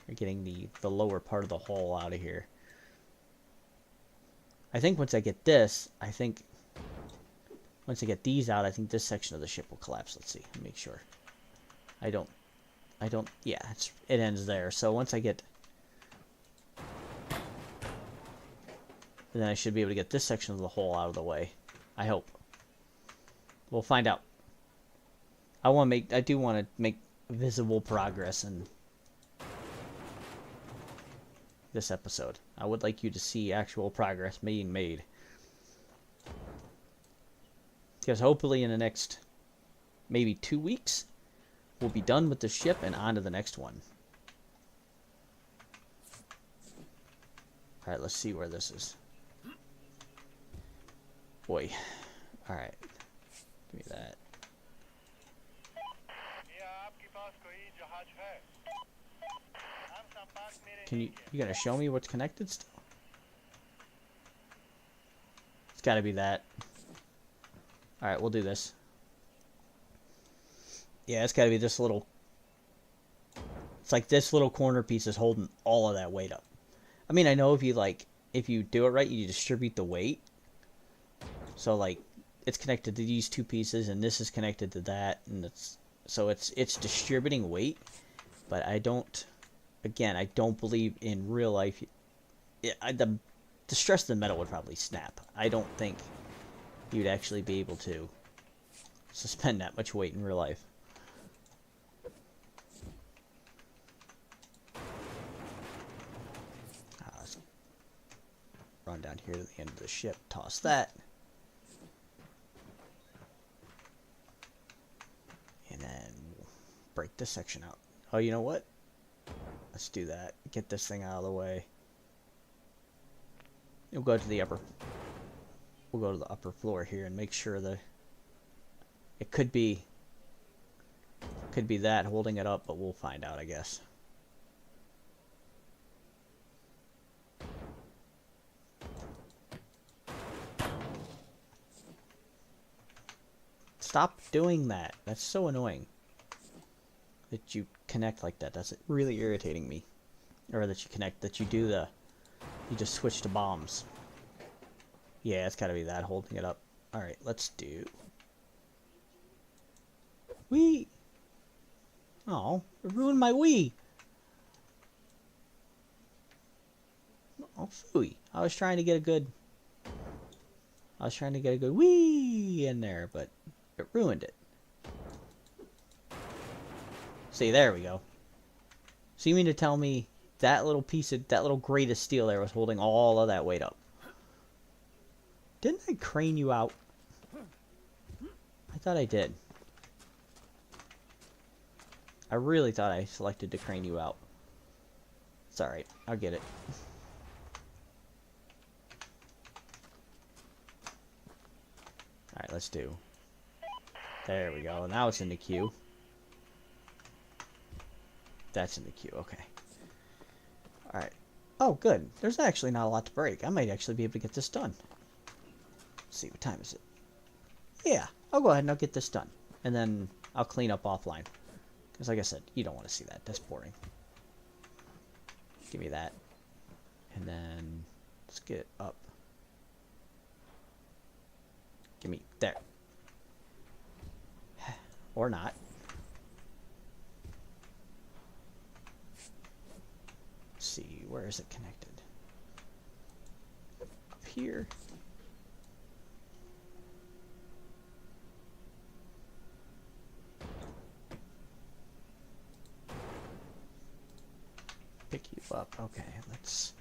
Or getting the lower part of the hull out of here. I think once I get this, once I get these out, I think this section of the ship will collapse. Let's see, make sure. Yeah, it ends there. So once I get... then I should be able to get this section of the hull out of the way. I hope. We'll find out. I do want to make visible progress in this episode. I would like you to see actual progress being made. Because hopefully in the next maybe 2 weeks, we'll be done with the ship and on to the next one. Alright, let's see where this is. Boy. Alright. Give me that. You gotta show me what's connected still? It's gotta be that. Alright, we'll do this. Yeah, it's gotta be this little... It's like this little corner piece is holding all of that weight up. I mean, I know if you do it right, you distribute the weight. So, like, it's connected to these two pieces, and this is connected to that, and it's distributing weight, but I don't... Again, I don't believe in real life... the stress of the metal would probably snap. I don't think you'd actually be able to suspend that much weight in real life. Let's run down here to the end of the ship, toss that. And then break this section out. Oh, you know what? Let's do that. Get this thing out of the way. We'll go to the upper... We'll go to the upper floor here and make sure that... It could be that holding it up, but we'll find out, I guess. Stop doing that. That's so annoying. That you connect like that. That's really irritating me. Or that you just switch to bombs. Yeah, it's gotta be that holding it up. Alright, let's do... Wee! Oh, it ruined my Wii! Oh, phooey. I was trying to get a good Wii in there, but it ruined it. See, there we go. So you mean to tell me that little grate of steel there was holding all of that weight up? Didn't I crane you out? I thought I did. I really thought I selected to crane you out. It's alright. I'll get it. let's do. There we go. Now it's in the queue. That's in the queue. Okay. Alright. Oh, good. There's actually not a lot to break. I might actually be able to get this done. Let's see, what time is it? Yeah, I'll go ahead and I'll get this done. And then I'll clean up offline. Because like I said, you don't want to see that. That's boring. Give me that. And then let's get it up. Give me there. Or not. Let's see, where is it connected? Up here. Pick you up. Okay, let's.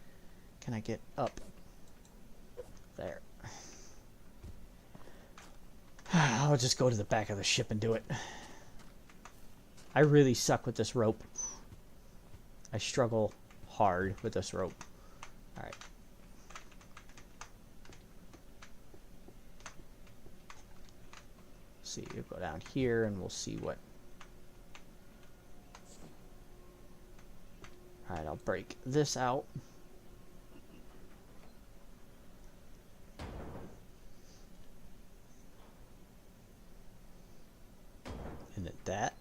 Can I get up? There. I'll just go to the back of the ship and do it. I really suck with this rope. I struggle hard with this rope. Alright. See, we'll go down here and we'll see what. Alright, I'll break this out. And then that.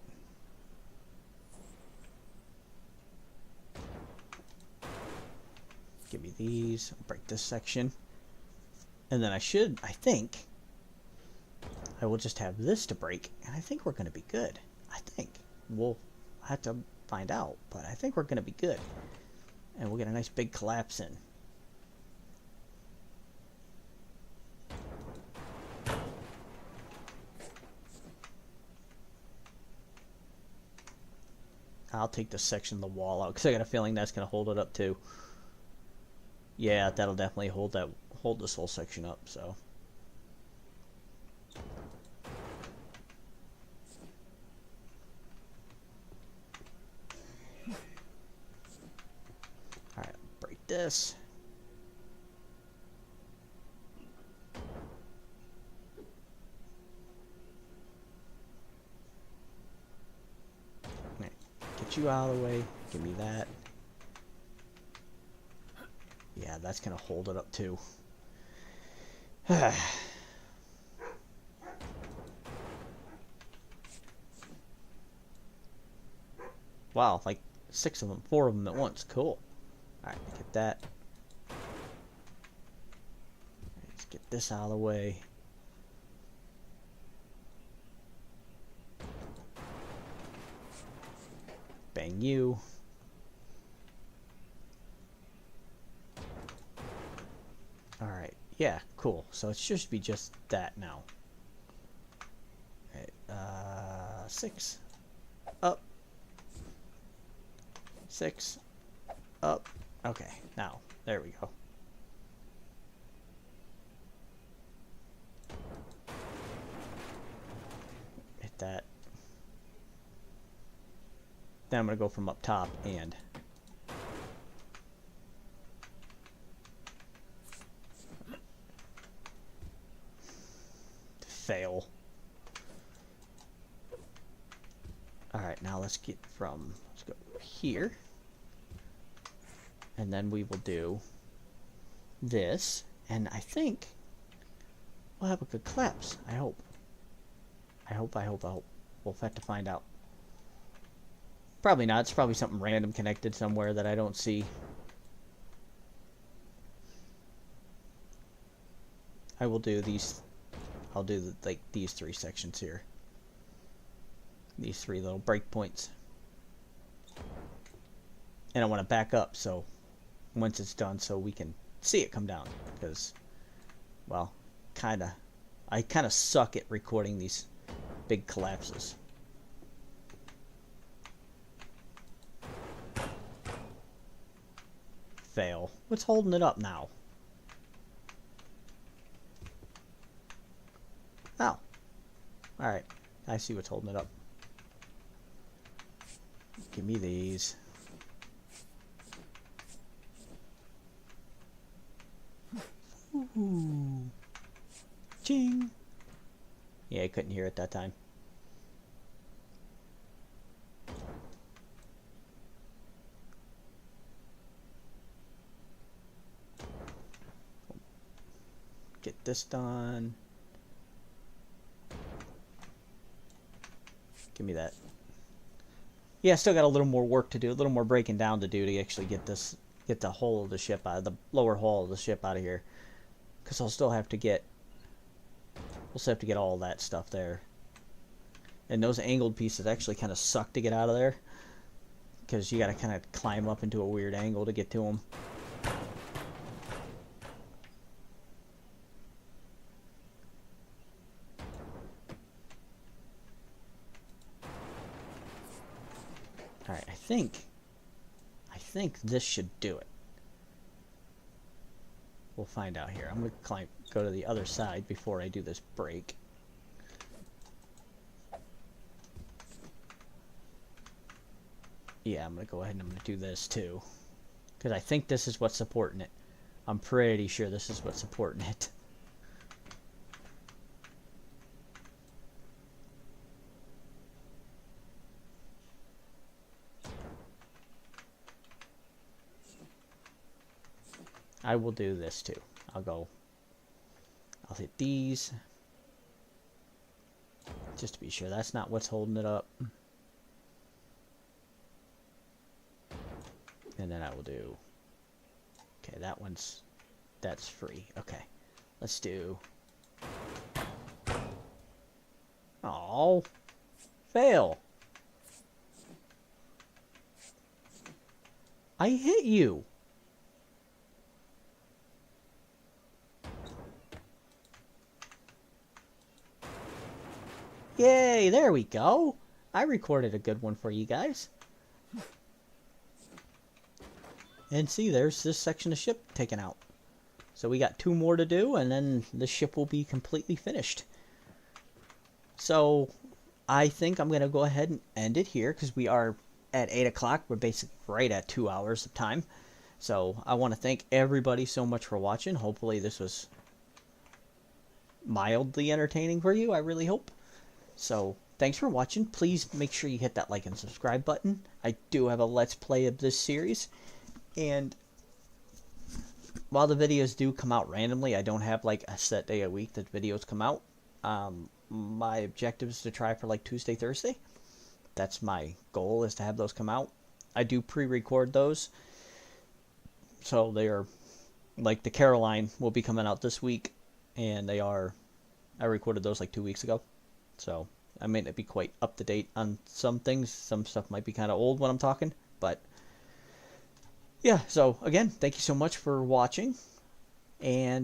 Give me these. I'll break this section. And then I think, I will just have this to break. And I think we're going to be good. I think. We'll have to find out. But I think we're going to be good. And we'll get a nice big collapse in. I'll take this section of the wall out because I got a feeling that's going to hold it up too. Yeah, that'll definitely hold this whole section up, so. Alright, break this. Get you out of the way. Give me that. Yeah, that's gonna hold it up too. Wow, like 6 of them, 4 of them at once. Cool. Alright, get that. Let's get this out of the way. Bang you. Alright, yeah, cool. So it should be just that now. Alright, 6. Up. 6. Up. Okay, now, there we go. Hit that. Then I'm going to go from up top and fail. Alright, now let's go here. And then we will do this. And I think we'll have a good collapse. I hope. I hope. We'll have to find out. Probably not. It's probably something random connected somewhere that I don't see. I will do these. I'll do like these 3 sections here. These 3 little breakpoints. And I want to back up so once it's done so we can see it come down. Because, well, I kind of suck at recording these big collapses. Fail. What's holding it up now? Oh. Alright. I see what's holding it up. Give me these. Ooh. Ching. Yeah, I couldn't hear it that time. Get this done. Give me that. Yeah, still got a little more work to do, a little more breaking down to do to actually get the hull of the ship out of the lower hull of the ship out of here. Because we'll still have to get all that stuff there. And those angled pieces actually kind of suck to get out of there, because you got to kind of climb up into a weird angle to get to them. Alright, I think this should do it. We'll find out here. I'm going to go to the other side before I do this break. Yeah, I'm going to go ahead and I'm going to do this too, because I think this is what's supporting it. I'm pretty sure this is what's supporting it. I will do this too. I'll hit these just to be sure that's not what's holding it up. And then I will do, okay, that's free. Okay, let's do, oh, fail. I hit you. Yay, there we go. I recorded a good one for you guys. And see, there's this section of ship taken out. So we got 2 more to do, and then the ship will be completely finished. So I think I'm going to go ahead and end it here, because we are at 8 o'clock. We're basically right at 2 hours of time. So I want to thank everybody so much for watching. Hopefully this was mildly entertaining for you. I really hope. So thanks for watching. Please make sure you hit that like and subscribe button. I do have a Let's Play of this series. And while the videos do come out randomly, I don't have like a set day a week that videos come out. My objective is to try for like Tuesday, Thursday. That's my goal, is to have those come out. I do pre-record those. So they are, like the Caroline will be coming out this week. And I recorded those like 2 weeks ago. So I may not be quite up to date on some things. Some stuff might be kind of old when I'm talking. But yeah, so again, thank you so much for watching. And